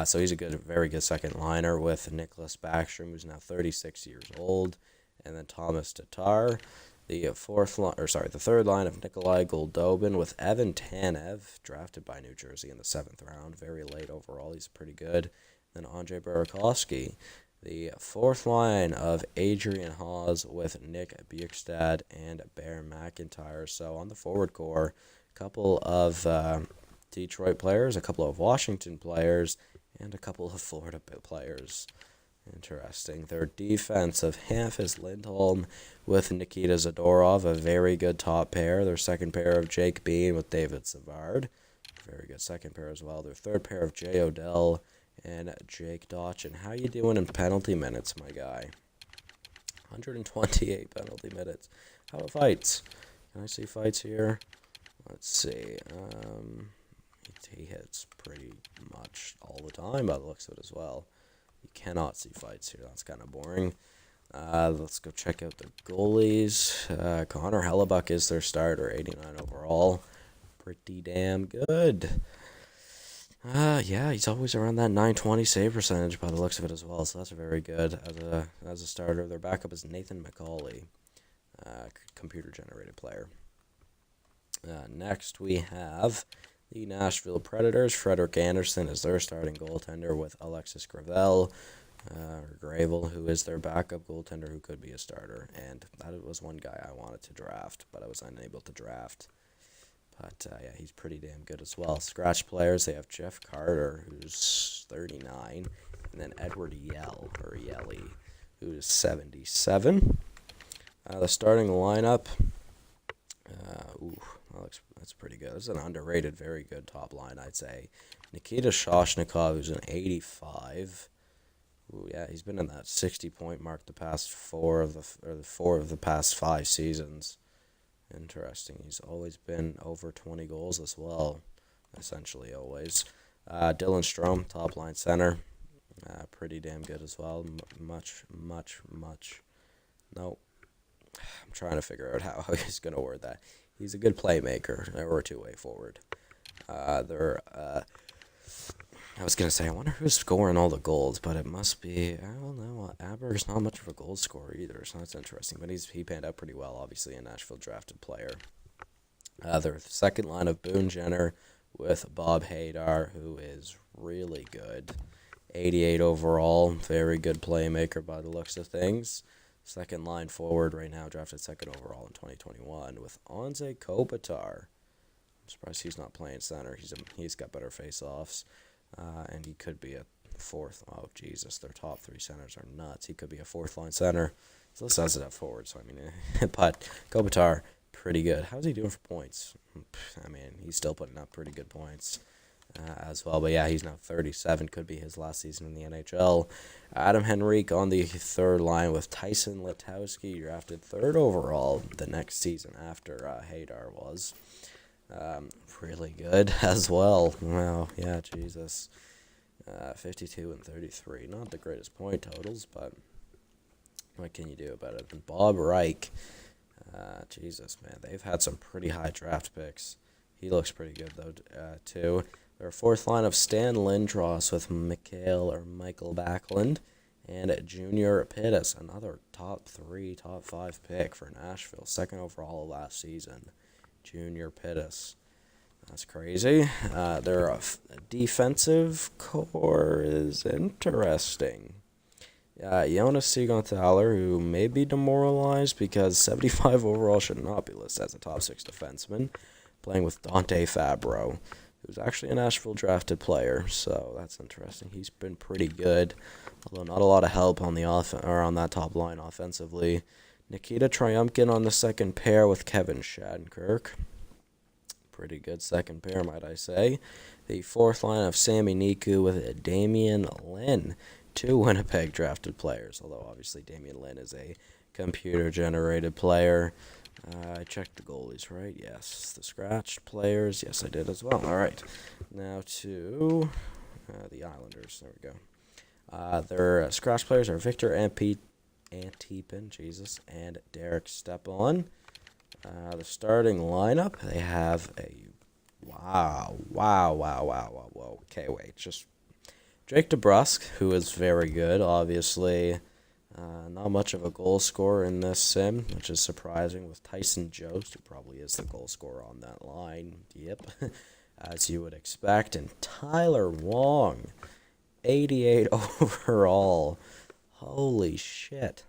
so he's a very good second liner with Nicholas Backstrom, who's now 36 years old, and then Thomas Tatar. The third line of Nikolai Goldobin with Evan Tanev, drafted by New Jersey in the 7th round, very late overall. He's pretty good. Then Andrei Burakovsky. The fourth line of Adrian Hawes with Nick Bjugstad and Bear McIntyre. So on the forward core, a couple of Detroit players, a couple of Washington players, and a couple of Florida players. Interesting. Their defensive half is Lindholm with Nikita Zadorov, a very good top pair. Their second pair of Jake Bean with David Savard, very good second pair as well. Their third pair of Jay Odell and Jake Dotchin. How you doing in penalty minutes, my guy? 128 penalty minutes. How about fights? Can I see fights here? Let's see. He hits pretty much all the time by the looks of it as well. You cannot see fights here. That's kind of boring. Let's go check out the goalies. Connor Hellebuck is their starter, 89 overall. Pretty damn good. Yeah, he's always around that 920 save percentage by the looks of it as well, so that's very good as a starter. Their backup is Nathan McCauley, computer-generated player. Next, we have the Nashville Predators. Frederik Andersen is their starting goaltender with Alexis Gravel, who is their backup goaltender who could be a starter. And that was one guy I wanted to draft, but I was unable to draft. But, yeah, he's pretty damn good as well. Scratch players, they have Jeff Carter, who's 39, and then Edward Yelly, who's 77. The starting lineup, that's pretty good. That's an underrated, very good top line, I'd say. Nikita Shoshnikov, who's an 85. Ooh, yeah, he's been in that 60-point mark the past four of the past 5 seasons. Interesting. He's always been over 20 goals as well, essentially always. Dylan Strome, top line center, pretty damn good as well. Much. Nope. I'm trying to figure out how he's going to word that. He's a good playmaker, or a two-way forward. I was going to say, I wonder who's scoring all the goals, but it must be, I don't know, Aberg's not much of a goal scorer either, so that's interesting. But he panned out pretty well, obviously, a Nashville drafted player. Their second line of Boone Jenner with Bob Haydar, who is really good. 88 overall, very good playmaker by the looks of things. Second line forward right now, drafted second overall in 2021 with Anze Kopitar. I'm surprised he's not playing center. He's got better face-offs. And he could be a fourth. Oh, Jesus, their top 3 centers are nuts. He could be a fourth-line center. So this says it at forward, so I mean, but Kopitar, pretty good. How's he doing for points? I mean, he's still putting up pretty good points as well. But yeah, he's now 37. Could be his last season in the NHL. Adam Henrique on the third line with Tyson Letowski, drafted third overall the next season after Haydar was. Really good as well. Wow, yeah, Jesus. 52 and 33. Not the greatest point totals, but what can you do about it? And Bob Reich. Jesus, man, they've had some pretty high draft picks. He looks pretty good, though, too. Their fourth line of Stan Lindros with Michael Backlund and Junior Pittis, another top 5 pick for Nashville. Second overall last season. Junior Pittis. That's crazy. Their defensive core is interesting. Jonas Siegenthaler, who may be demoralized because 75 overall should not be listed as a top 6 defenseman, playing with Dante Fabro, who's actually a Nashville drafted player, so that's interesting. He's been pretty good, although not a lot of help on on that top line offensively. Nikita Triumkin on the second pair with Kevin Shattenkirk. Pretty good second pair, might I say. The fourth line of Sammy Niku with Damian Lynn. 2 Winnipeg drafted players, although obviously Damian Lynn is a computer-generated player. I checked the goalies, right? Yes. The scratched players. Yes, I did as well. All right. Now to the Islanders. There we go. Their scratch players are Victor Antipin, Jesus, and Derek Stepan. The starting lineup, they have a wow. Okay, wait, just Jake DeBrusk, who is very good, obviously. Not much of a goal scorer in this sim, which is surprising, with Tyson Jost, who probably is the goal scorer on that line. Yep, as you would expect. And Tyler Wong, 88 overall. Holy shit.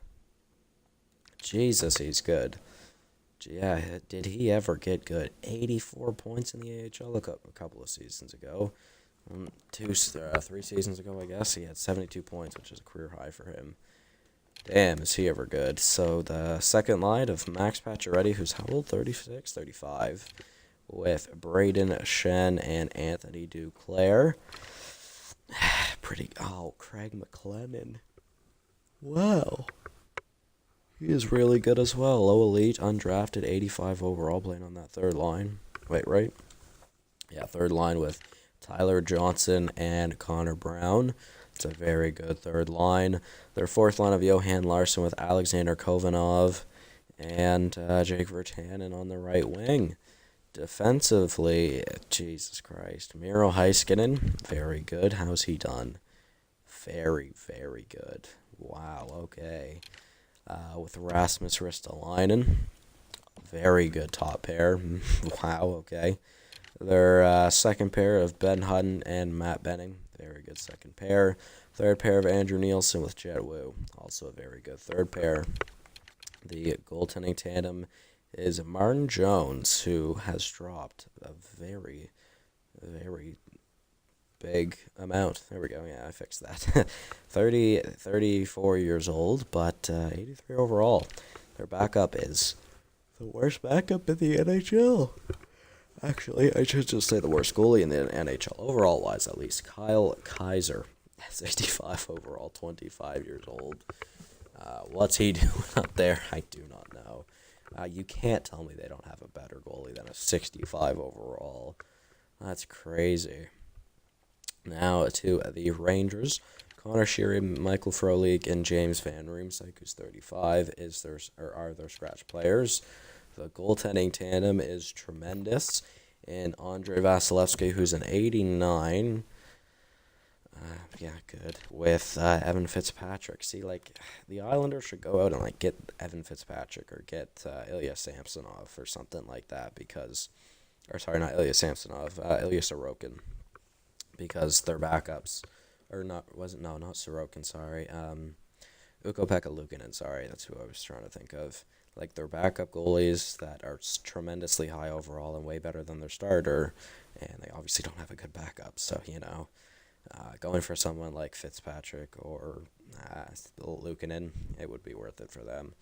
Jesus, he's good. Yeah, did he ever get good? 84 points in the AHL a couple of seasons ago. 3 seasons ago, I guess. He had 72 points, which is a career high for him. Damn, is he ever good. So the second line of Max Pacioretty, who's how old? 36, 35. With Braden Shen and Anthony Duclair. Craig McLennan. Wow. He is really good as well. Low elite, undrafted, 85 overall, playing on that third line. Wait, right? Yeah, third line with Tyler Johnson and Connor Brown. It's a very good third line. Their fourth line of Johan Larsson with Alexander Kovanov and Jake Virtanen on the right wing. Defensively, Jesus Christ, Miro Heiskanen, very good. How's he done? Very, very good. Wow, okay. With Rasmus Ristolainen, very good top pair. Wow, okay. Their second pair of Ben Hutton and Matt Benning, very good second pair. Third pair of Andrew Nielsen with Jet Wu, also a very good third pair. The goaltending tandem is Martin Jones, who has dropped a very, very big amount. There we go. Yeah, I fixed that. 34 years old, but 83 overall. Their backup is the worst backup in the NHL. Actually, I should just say the worst goalie in the NHL, overall-wise at least. Kyle Kaiser, 65 overall, 25 years old. What's he doing up there? I do not know. You can't tell me they don't have a better goalie than a 65 overall. That's crazy. Now to the Rangers. Connor Sheary, Michael Frolik, and James Van Riemsdyk, who's 35, are their scratch players. The goaltending tandem is tremendous. And Andrei Vasilevsky, who's an 89. Yeah, good. With Evan Fitzpatrick. See, the Islanders should go out and, get Evan Fitzpatrick or get Ilya Samsonov or something like that because... Or, sorry, not Ilya Samsonov. Ilya Sorokin. Because their backups... not Sorokin, sorry. Ukko-Pekka Luukkonen, sorry. That's who I was trying to think of. Their backup goalies that are tremendously high overall and way better than their starter. And they obviously don't have a good backup. So, going for someone like Fitzpatrick or Luukkonen, it would be worth it for them.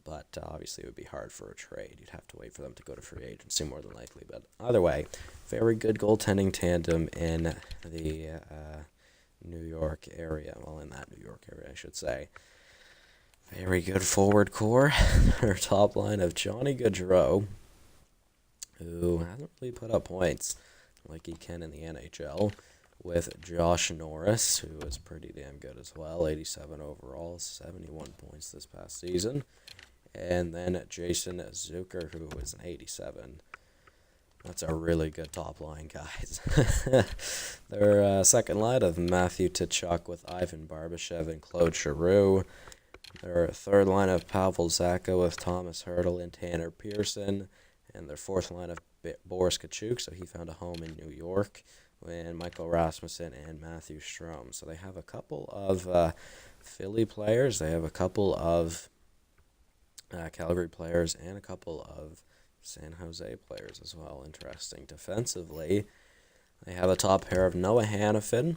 But obviously it would be hard for a trade. You'd have to wait for them to go to free agency more than likely. But either way, very good goaltending tandem in the New York area. Well, in that New York area, I should say. Very good forward core. Our top line of Johnny Gaudreau, who hasn't really put up points like he can in the NHL, with Josh Norris, who is pretty damn good as well, 87 overall, 71 points this past season. And then Jason Zucker, who is an 87. That's a really good top line, guys. Their second line of Matthew Tkachuk with Ivan Barbashev and Claude Giroux. Their third line of Pavel Zacha with Thomas Hertl and Tanner Pearson. And their fourth line of Boris Kachuk, so he found a home in New York, and Michael Rasmussen and Matthew Strome. So they have a couple of Philly players. They have a couple of Calgary players and a couple of San Jose players as well. Interesting. Defensively, they have a top pair of Noah Hannafin,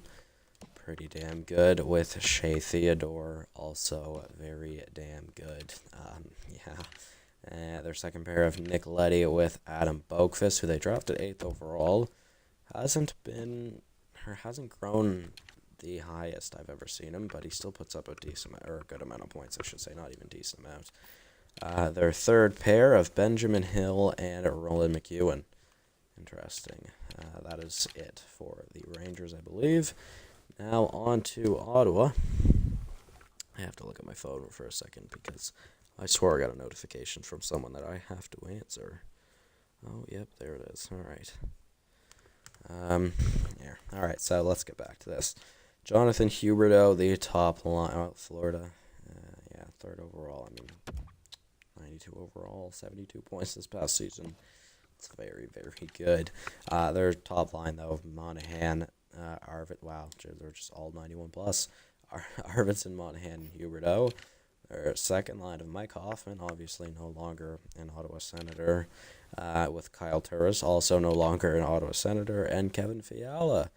pretty damn good, with Shea Theodore, also very damn good. Their second pair of Nick Leddy with Adam Boqvist, who they drafted 8th overall. Hasn't grown the highest I've ever seen him, but he still puts up a decent or a good amount of points, I should say, not even decent amount. Their third pair of Benjamin Hill and Roland McEwen. Interesting. That is it for the Rangers, I believe. Now on to Ottawa. I have to look at my phone for a second because I swore I got a notification from someone that I have to answer. Oh, yep, there it is. All right. Yeah. All right, so let's get back to this. Jonathan Huberdeau, the top line, Florida. Yeah, third overall. I mean, 92 overall, 72 points this past season. It's very, very good. Their top line, though, Monahan, wow, they're just all 91 plus. Arvidsson, Monahan, and Huberdeau. Their second line of Mike Hoffman, obviously no longer an Ottawa Senator, with Kyle Turris, also no longer an Ottawa Senator, and Kevin Fiala,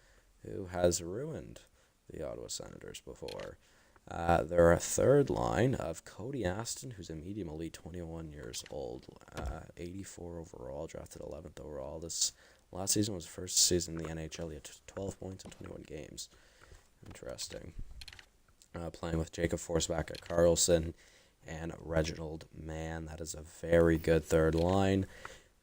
who has ruined the Ottawa Senators before. Their third line of Cody Aston, who's a medium elite, 21 years old, 84 overall, drafted 11th overall. This last season was the first season in the NHL. He had 12 points in 21 games. Interesting. Playing with Jacob Forsback at Carlson and Reginald Mann. That is a very good third line.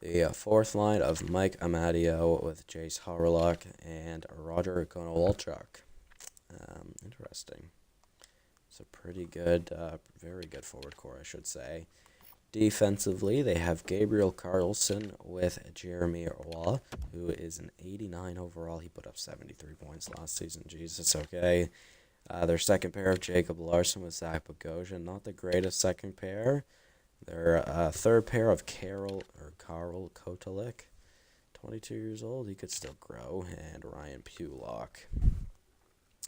The fourth line of Mike Amadio with Jace Harlock and Roger Konowalchuk. Interesting. It's a pretty good, very good forward core, I should say. Defensively, they have Gabriel Carlson with Jeremy Roy, who is an 89 overall. He put up 73 points last season. Jesus, okay. Their second pair of Jacob Larson with Zach Bogosian. Not the greatest second pair. Their third pair of Karol Kotelik, 22 years old. He could still grow. And Ryan Pulock.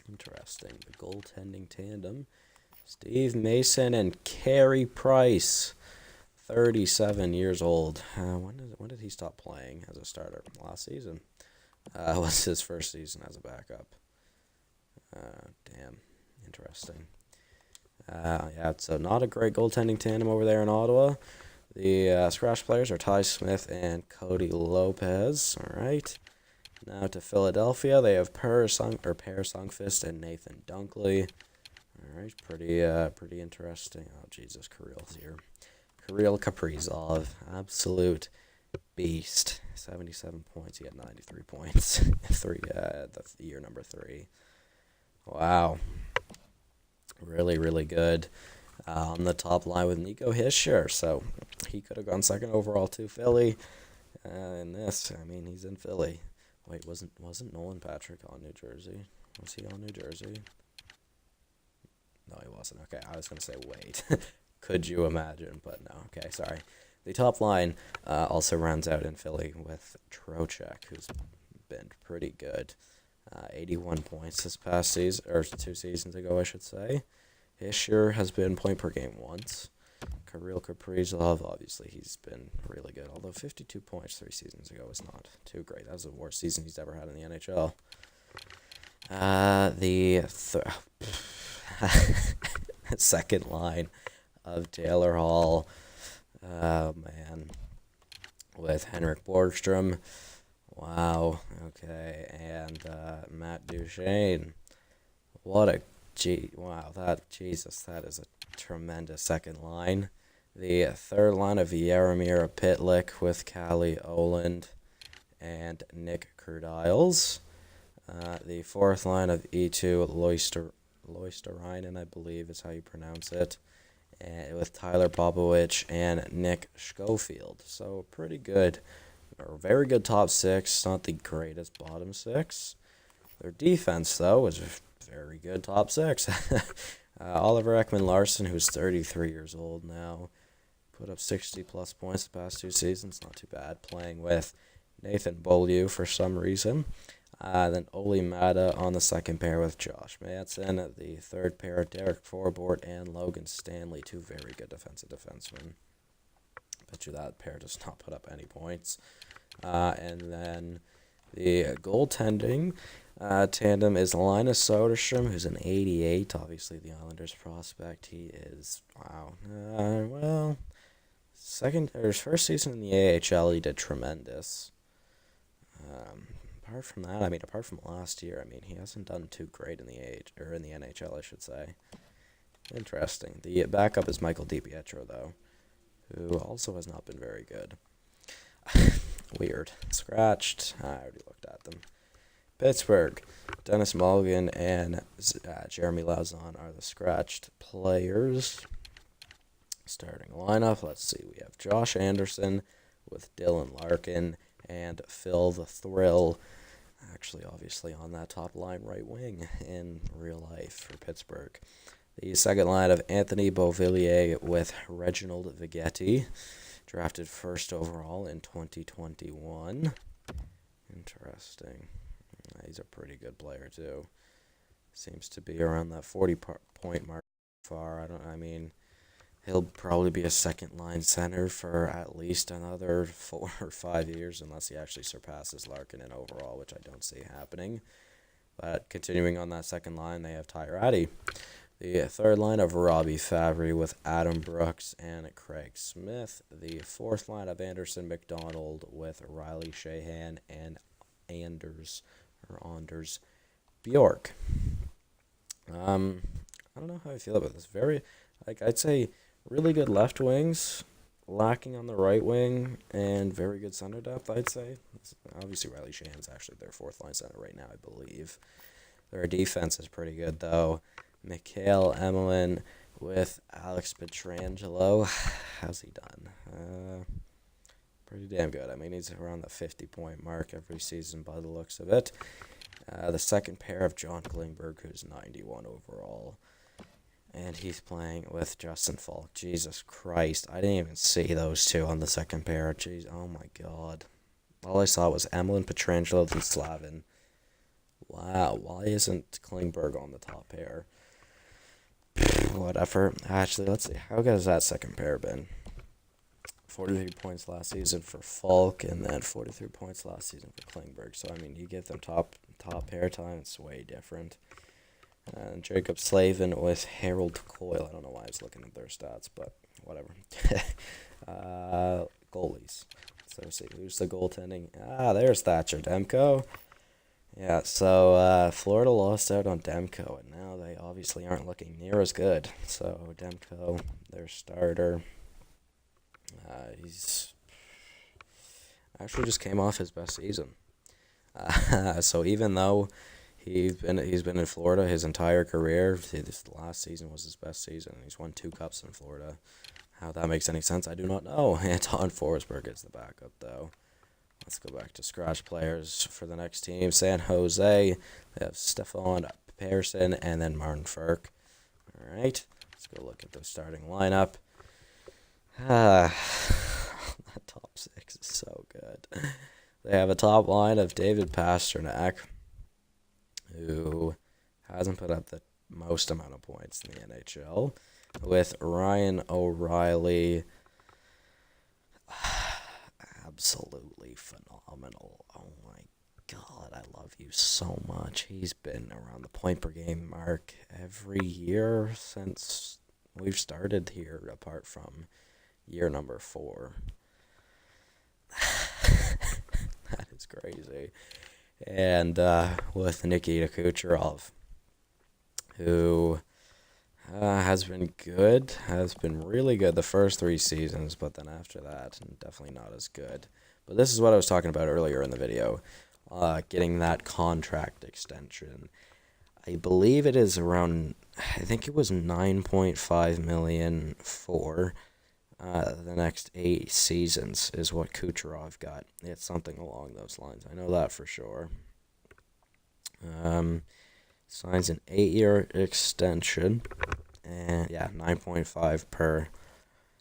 Interesting. The goaltending tandem. Steve Mason and Carey Price, 37 years old. When did he stop playing as a starter? Last season. Was his first season as a backup. Damn. Interesting. Yeah, so not a great goaltending tandem over there in Ottawa. The scratch players are Ty Smith and Cody Lopez. All right. Now to Philadelphia, they have Per Songfist and Nathan Dunkley. All right, pretty interesting. Oh, Jesus, Kirill's here. Kirill Kaprizov, absolute beast. 77 points. He had 93 points. The year number 3. Wow. Really, really good. On the top line with Nico Hischier, so he could have gone second overall to Philly. And this, I mean, he's in Philly. Wait, wasn't Nolan Patrick on New Jersey? Was he on New Jersey? No, he wasn't. Okay, I was going to say wait. Could you imagine? But no. Okay, sorry. The top line also rounds out in Philly with Trocheck, who's been pretty good. 81 points this past season, or 2 seasons ago, I should say. Hischier has been point per game once. Kirill Kaprizov, obviously, he's been really good. Although 52 points 3 seasons ago is not too great. That was the worst season he's ever had in the NHL. Second line of Taylor Hall. Oh, man. With Henrik Borgstrom. Wow. Okay. And Matt Duchene. That is a tremendous second line. The third line of Yaromir Pitlick with Callie Oland and Nick Kurdiles. The fourth line of E2 Loisterainen, I believe is how you pronounce it, and with Tyler Popovich and Nick Schofield. So pretty good, or very good top 6. Not the greatest bottom 6. Their defense, though, is very good top 6. Oliver Ekman-Larsson, who's 33 years old now, put up 60-plus points the past 2 seasons. Not too bad. Playing with Nathan Beaulieu for some reason. Then Oli Mata on the second pair with Josh Manson. The third pair, Derek Forbort and Logan Stanley. 2 very good defensive defensemen. Bet you that pair does not put up any points. And then the goaltending tandem is Linus Soderstrom, who's an 88. Obviously, the Islanders prospect. He is, wow. His first season in the AHL, he did tremendous. apart from that, I mean, apart from last year, I mean, he hasn't done too great in the in the NHL, I should say. Interesting. The backup is Michael DiPietro, though, who also has not been very good. Weird. Scratched. I already looked at them. Pittsburgh. Dennis Mulligan and Jeremy Lauzon are the scratched players. Starting lineup, let's see. We have Josh Anderson with Dylan Larkin and Phil the Thrill. Actually, obviously, on that top line right wing in real life for Pittsburgh. The second line of Anthony Beauvillier with Reginald Vignetti, drafted first overall in 2021. Interesting. He's a pretty good player, too. Seems to be around that 40-point mark far. I mean, he'll probably be a second-line center for at least another 4 or 5 years, unless he actually surpasses Larkin in overall, which I don't see happening. But continuing on that second line, they have Tyrati. The third line of Robbie Fabry with Adam Brooks and Craig Smith. The fourth line of Anderson McDonald with Riley Shahan and Anders Bjork. I don't know how I feel about this. I'd say really good left wings, lacking on the right wing, and very good center depth, I'd say. Obviously, Riley Shahan's actually their fourth line center right now, I believe. Their defense is pretty good, though. Mikhail Emelin with Alex Pietrangelo. How's he done? Pretty damn good. I mean, he's around the 50-point mark every season by the looks of it. The second pair of John Klingberg, who's 91 overall. And he's playing with Justin Falk. Jesus Christ. I didn't even see those two on the second pair. Jeez, oh my God. All I saw was Emelin, Pietrangelo, and Slavin. Wow, why isn't Klingberg on the top pair? Whatever. Actually, let's see. How good has that second pair been? 43 points last season for Falk, and then 43 points last season for Klingberg. So, I mean, you give them top pair time, it's way different. And Jacob Slavin with Harold Coyle. I don't know why I was looking at their stats, but whatever. Goalies. So, let's see. Who's the goaltending? There's Thatcher Demko. Yeah, so Florida lost out on Demko, and now they obviously aren't looking near as good. So Demko, their starter, he's actually just came off his best season. So even though he's been in Florida his entire career, this last season was his best season. He's won 2 cups in Florida. How that makes any sense, I do not know. Anton Forsberg is the backup, though. Let's go back to scratch players for the next team. San Jose, they have Stefan Persson and then Martin Ferk. All right, let's go look at the starting lineup. That top 6 is so good. They have a top line of David Pastrnak, who hasn't put up the most amount of points in the NHL, with Ryan O'Reilly. Absolutely phenomenal. Oh my God, I love you so much. He's been around the point per game mark every year since we've started here, apart from year number 4. That is crazy. And with Nikita Kucherov, who has been good, has been really good the first 3 seasons, but then after that, definitely not as good. But this is what I was talking about earlier in the video, getting that contract extension. I believe it is around, I think it was $9.5 million for the next 8 seasons is what Kucherov got. It's something along those lines. I know that for sure. Signs an 8-year extension, and yeah, 9.5 per.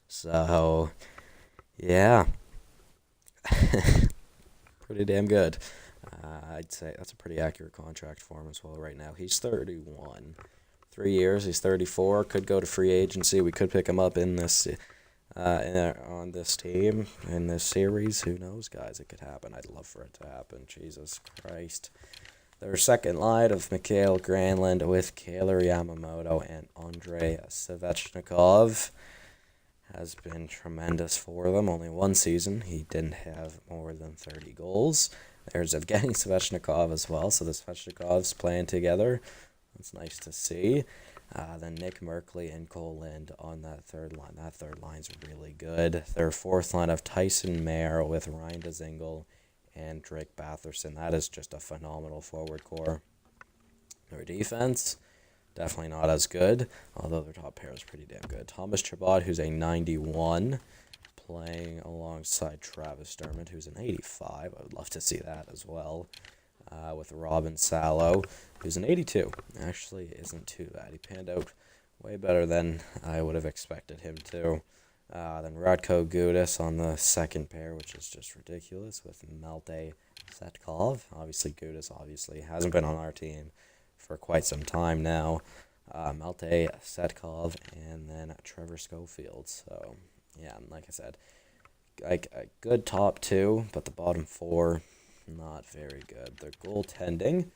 So, yeah, pretty damn good. I'd say that's a pretty accurate contract for him as well right now. He's 31. 3 years, he's 34. Could go to free agency. We could pick him up in this, on this team in this series. Who knows, guys? It could happen. I'd love for it to happen. Jesus Christ. Their second line of Mikhail Granlund with Kailer Yamamoto and Andrei Svechnikov has been tremendous for them. Only 1 season. He didn't have more than 30 goals. There's Evgeny Svechnikov as well, so the Svechnikovs playing together. That's nice to see. Then Nick Merkley and Cole Lind on that third line. That third line's really good. Their fourth line of Tyson Mayer with Ryan Dzingel and Drake Batherson. That is just a phenomenal forward core. Their defense, definitely not as good, although their top pair is pretty damn good. Thomas Chabot, who's a 91, playing alongside Travis Dermott, who's an 85. I would love to see that as well. With Robin Salo, who's an 82. Actually isn't too bad. He panned out way better than I would have expected him to. Then Radko Gudas on the second pair, which is just ridiculous, with Malte Setkov. Obviously, Gudas hasn't been on our team for quite some time now. Malte Setkov, and then Trevor Schofield. So, yeah, like I said, like a good top two, but the bottom four, not very good. Their goaltending,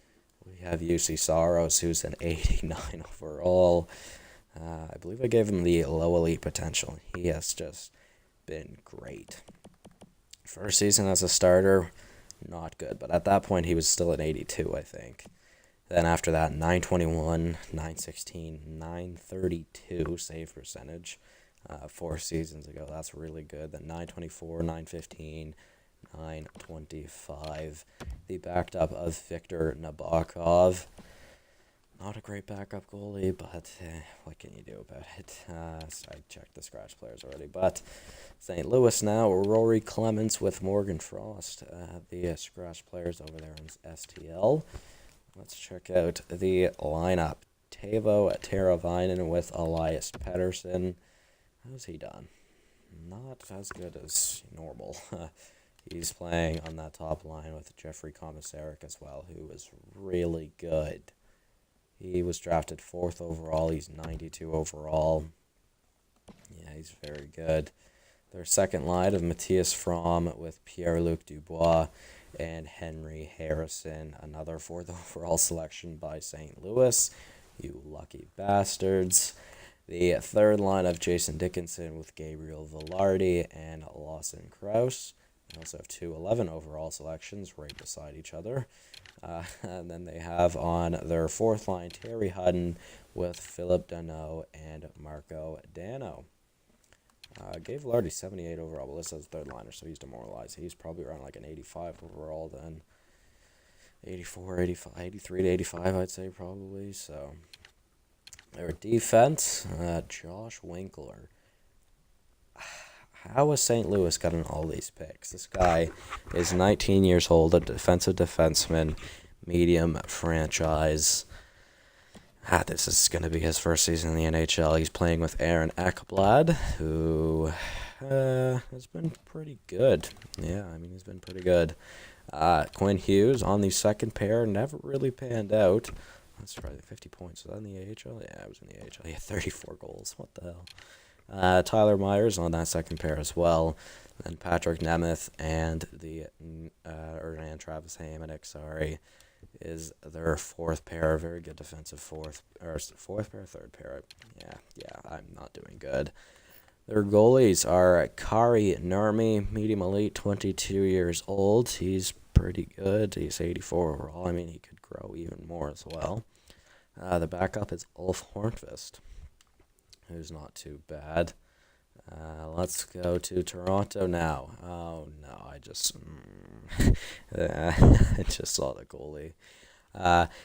we have UC Saros, who's an 89 overall. I believe I gave him the low elite potential. He has just been great. First season as a starter, not good, but at that point he was still an 82, I think. Then after that, 921, 916, 932 save percentage. 4 seasons ago, that's really good. Then 924, 915, 925. The backed up of Viktor Nabokov. Not a great backup goalie, but what can you do about it? I checked the scratch players already, but St. Louis now, Rory Clements with Morgan Frost, the scratch players over there in STL. Let's check out the lineup. Teuvo Teravainen with Elias Pettersson. How's he done? Not as good as normal. He's playing on that top line with Jeffrey Komisarek as well, who is really good. He was drafted 4th overall. He's 92 overall. Yeah, he's very good. Their second line of Matthias Fromm with Pierre-Luc Dubois and Henry Harrison. Another 4th overall selection by St. Louis. You lucky bastards. The third line of Jason Dickinson with Gabriel Velarde and Lawson Krause. They also have 2 11 overall selections right beside each other. And then they have on their fourth line Terry Hudden with Philip Danault and Marco Dano. Gave Velarde 78 overall, but this is third liner, so he's demoralized. He's probably around like an 85 overall then. 84, 85, 83 to 85, I'd say probably. So their defense, Josh Winkler. How has St. Louis gotten all these picks? This guy is 19 years old, a defensive defenseman, medium franchise. This is going to be his first season in the NHL. He's playing with Aaron Ekblad, who has been pretty good. Yeah, I mean, he's been pretty good. Quinn Hughes on the second pair, never really panned out. That's probably 50 points. Was that in the AHL? Yeah, I was in the AHL. He had 34 goals. What the hell? Tyler Myers on that second pair as well. Then Patrick Nemeth and and Travis Hamonic, is their fourth pair. Very good defensive fourth pair, third pair. Yeah, I'm not doing good. Their goalies are Kari Nurmi, medium elite, 22 years old. He's pretty good. He's 84 overall. I mean, he could grow even more as well. The backup is Ulf Hornqvist, who's not too bad. Let's go to Toronto now. Oh, no, I just saw the goalie.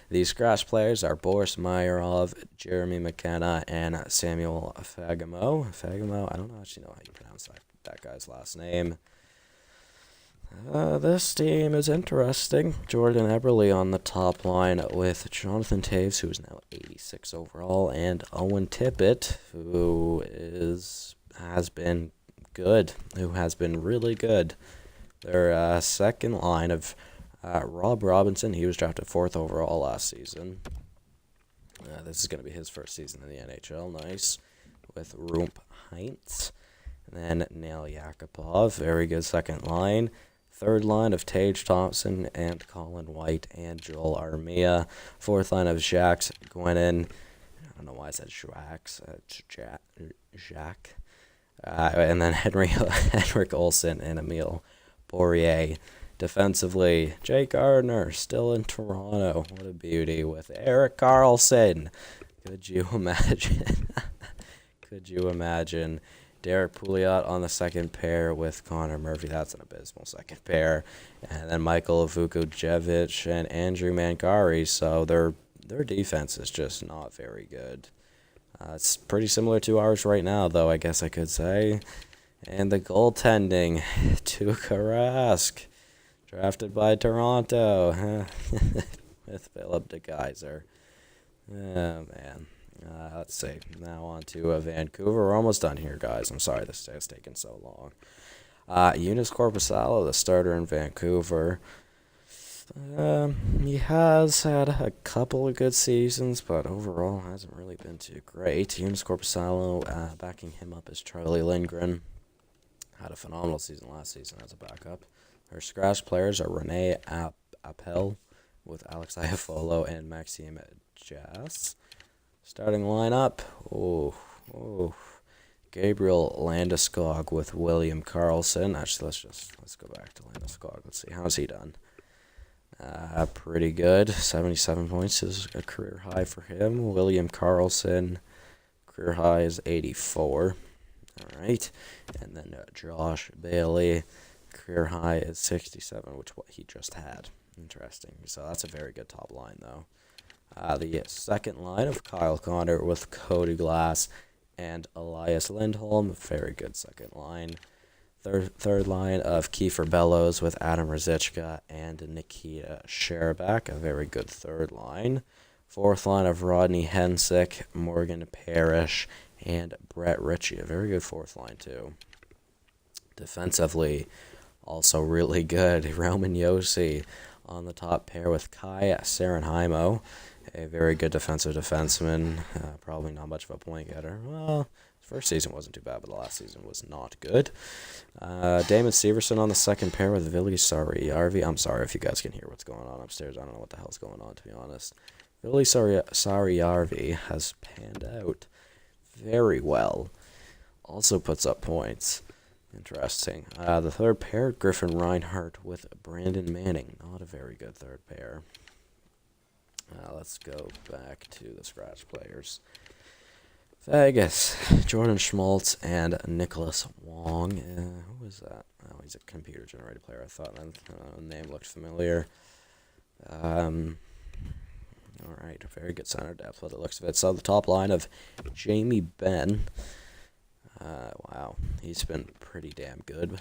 These scratch players are Boris Meyerov, Jeremy McKenna, and Samuel Fagemo. I don't actually know how you pronounce that guy's last name. This team is interesting. Jordan Eberle on the top line with Jonathan Taves, who is now 86 overall, and Owen Tippett, who has been good, who has been really good. Their second line of Rob Robinson, he was drafted 4th overall last season. This is going to be his first season in the NHL. Nice. With Rump Heinz. And then Neil Yakupov, very good second line. Third line of Tage Thompson and Colin White and Joel Armia. Fourth line of Jacques Gwenin. I don't know why I said Jacques. And then Henrik Olsen and Emil Poirier. Defensively, Jake Gardner still in Toronto. What a beauty with Erik Karlsson. Could you imagine? Could you imagine Derek Pouliot on the second pair with Connor Murphy? That's an abysmal second pair. And then Michael Vukojevic and Andrew Mankari. So their defense is just not very good. It's pretty similar to ours right now, though, I guess I could say. And the goaltending, Tuukka Rask, drafted by Toronto with Philip DeKaiser. Oh, man. Let's see. Now on to Vancouver. We're almost done here, guys. I'm sorry this has taken so long. Joonas Korpisalo, the starter in Vancouver. He has had a couple of good seasons, but overall hasn't really been too great. Joonas Korpisalo, backing him up is Charlie Lindgren. Had a phenomenal season last season as a backup. Our scratch players are Rene Appel with Alex Iafolo and Maxime Jas. Starting lineup, Gabriel Landeskog with William Karlsson. Actually, let's go back to Landeskog. Let's see, how's he done? Pretty good. 77 points is a career high for him. William Karlsson, career high is 84. All right, and then Josh Bailey, career high is 67, which what he just had. Interesting. So that's a very good top line, though. The second line of Kyle Connor with Cody Glass and Elias Lindholm, very good second line. Third line of Kiefer Bellows with Adam Ruzicka and Nikita Sherbak, a very good third line. Fourth line of Rodney Hensick, Morgan Parrish, and Brett Ritchie, a very good fourth line too. Defensively, also really good. Roman Josi on the top pair with Kai Saranheimo, a very good defensive defenseman. Probably not much of a point getter. Well, first season wasn't too bad, but the last season was not good. Damon Severson on the second pair with Vili Saarijarvi. I'm sorry if you guys can hear what's going on upstairs. I don't know what the hell's going on, to be honest. Vili Saarijarvi has panned out very well. Also puts up points. Interesting. The third pair, Griffin Reinhart with Brandon Manning. Not a very good third pair. Let's go back to the scratch players. Vegas, Jordan Schmaltz and Nicholas Wong. Who is that? Oh, he's a computer-generated player. I thought the name looked familiar. All right, very good center depth by the looks of it. So the top line of Jamie Benn. Wow, he's been pretty damn good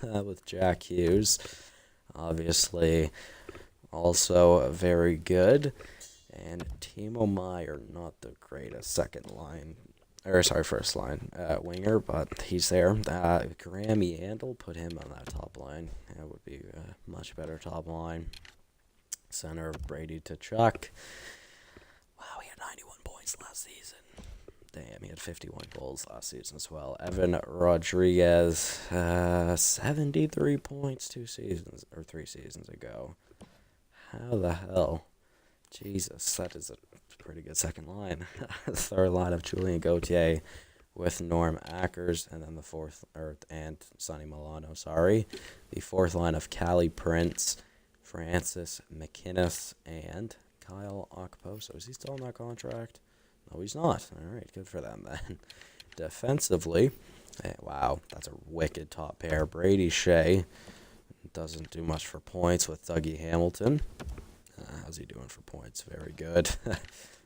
with Jack Hughes. Obviously, also very good. And Timo Meyer, not the greatest first line winger, but he's there. Graham Yandel, put him on that top line. That would be a much better top line. Center of Brady Tkachuk. Wow, he had 91 points last season. Damn, he had 51 goals last season as well. Evan Rodriguez, 73 points 3 seasons ago. How the hell? Jesus, that is a pretty good second line. Third line of Julian Gauthier with Norm Ackers, and then and Sonny Milano, The fourth line of Callie Prince, Francis McInnes, and Kyle Okposo. Is he still on that contract? No, he's not. All right, good for them then. Defensively, wow, that's a wicked top pair. Brady Shea doesn't do much for points with Dougie Hamilton. How's he doing for points? Very good.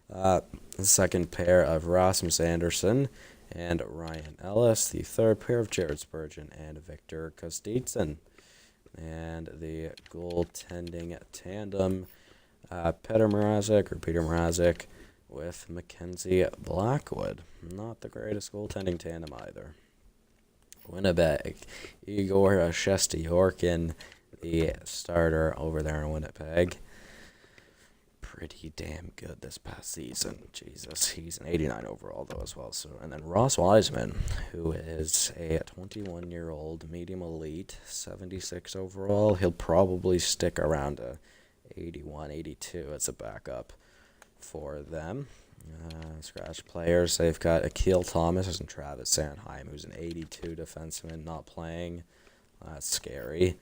The second pair of Rasmus Anderson and Ryan Ellis. The third pair of Jared Spurgeon and Victor Kostitsyn. And the goaltending tandem, Peter Mrazek with Mackenzie Blackwood. Not the greatest goaltending tandem either. Winnipeg, Igor Shesterkin, the starter over there in Winnipeg. Pretty damn good this past season. Jesus, he's an 89 overall though as well. So, and then Ross Wiseman, who is a 21-year-old medium elite, 76 overall. He'll probably stick around to 81, 82 as a backup for them. Scratch players, they've got Akil Thomas and Travis Sanheim, who's an 82 defenseman, not playing. That's scary.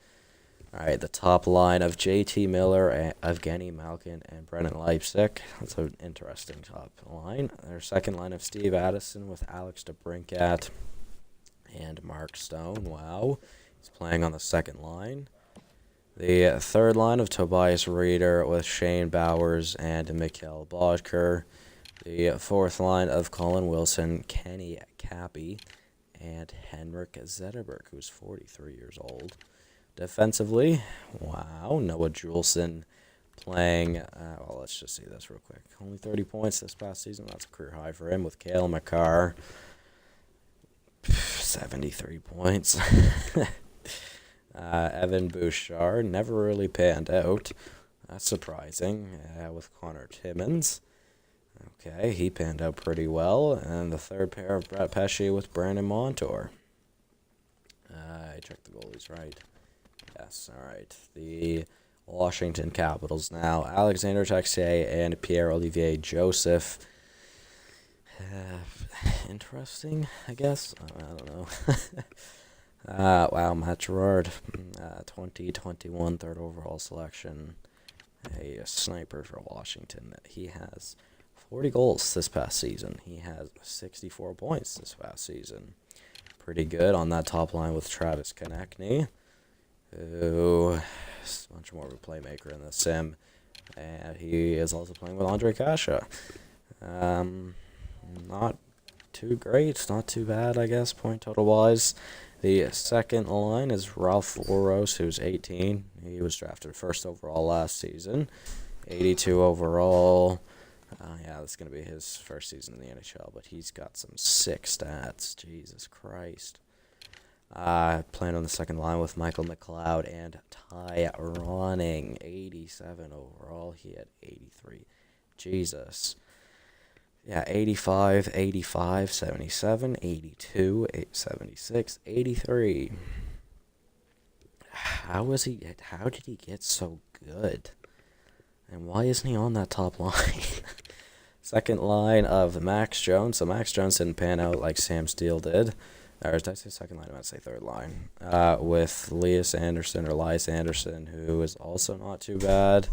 All right, the top line of J.T. Miller, Evgeny Malkin, and Brennan Leipzig. That's an interesting top line. Their second line of Steve Addison with Alex DeBrincat and Mark Stone. Wow, he's playing on the second line. The third line of Tobias Reeder with Shane Bowers and Mikhail Bodker. The fourth line of Colin Wilson, Kenny Cappy, and Henrik Zetterberg, who's 43 years old. Defensively, wow, Noah Juleson playing, well, let's just see this real quick. Only 30 points this past season. That's a career high for him with Cale Makar. 73 points. Evan Bouchard never really panned out. That's surprising. With Connor Timmins. Okay, he panned out pretty well. And the third pair of Brett Pesce with Brandon Montour. I checked the goalies right. Yes, all right. The Washington Capitals now. Alexander Texier and Pierre-Olivier Joseph. Interesting, I guess. I don't know. Wow, Matt Gerard, 2021 third overall selection. A sniper for Washington. He has 40 goals this past season. He has 64 points this past season. Pretty good on that top line with Travis Konechny, who is much more of a playmaker in the sim. And he is also playing with Andre Kasha. Not too great, not too bad, I guess, point total-wise. The second line is Ralph Oros, who's 18. He was drafted first overall last season. 82 overall. Yeah, that's going to be his first season in the NHL, but he's got some sick stats. Jesus Christ. Playing on the second line with Michael McLeod and Ty Ronning. 87 overall. He had 83. Jesus. Yeah, 85, 85, 77, 82, 76, 83. How did he get so good? And why isn't he on that top line? Second line of Max Jones. So Max Jones didn't pan out like Sam Steele did. Or did I say second line? I meant to say third line. With Elias Anderson, who is also not too bad.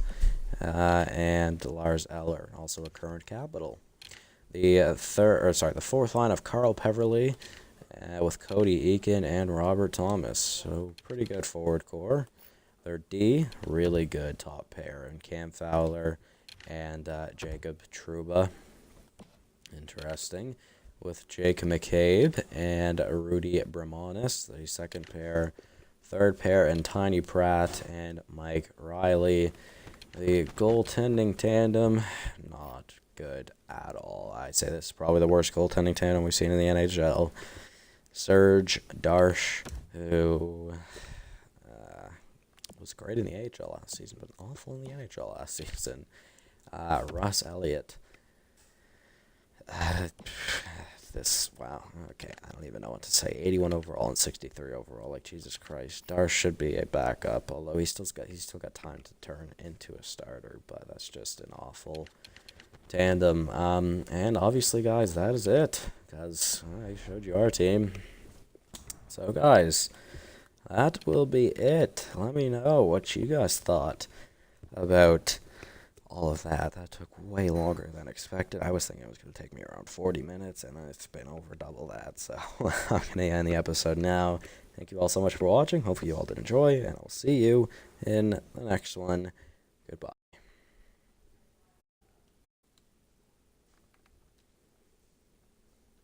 And Lars Eller, also a current Capital. The fourth line of Carl Peverly with Cody Eakin and Robert Thomas. So pretty good forward core. Their D, really good top pair, and Cam Fowler and Jacob Trouba. Interesting. With Jake McCabe and Rudy Brahmanis, the second pair. Third pair, and Tiny Pratt and Mike Riley. The goaltending tandem, not good at all. I'd say this is probably the worst goaltending tandem we've seen in the NHL. Serge Darsh, who was great in the AHL last season, but awful in the NHL last season. Russ Elliott. Wow, okay, I don't even know what to say. 81 overall and 63 overall, like Jesus Christ. Darsh should be a backup, although he's still got time to turn into a starter, but that's just an awful tandem. And obviously, guys, that is it, because I showed you our team. So, guys, that will be it. Let me know what you guys thought about all of that. That took way longer than expected. I was thinking it was going to take me around 40 minutes, and it's been over double that. So I'm going to end the episode now. Thank you all so much for watching. Hopefully you all did enjoy, and I'll see you in the next one. Goodbye.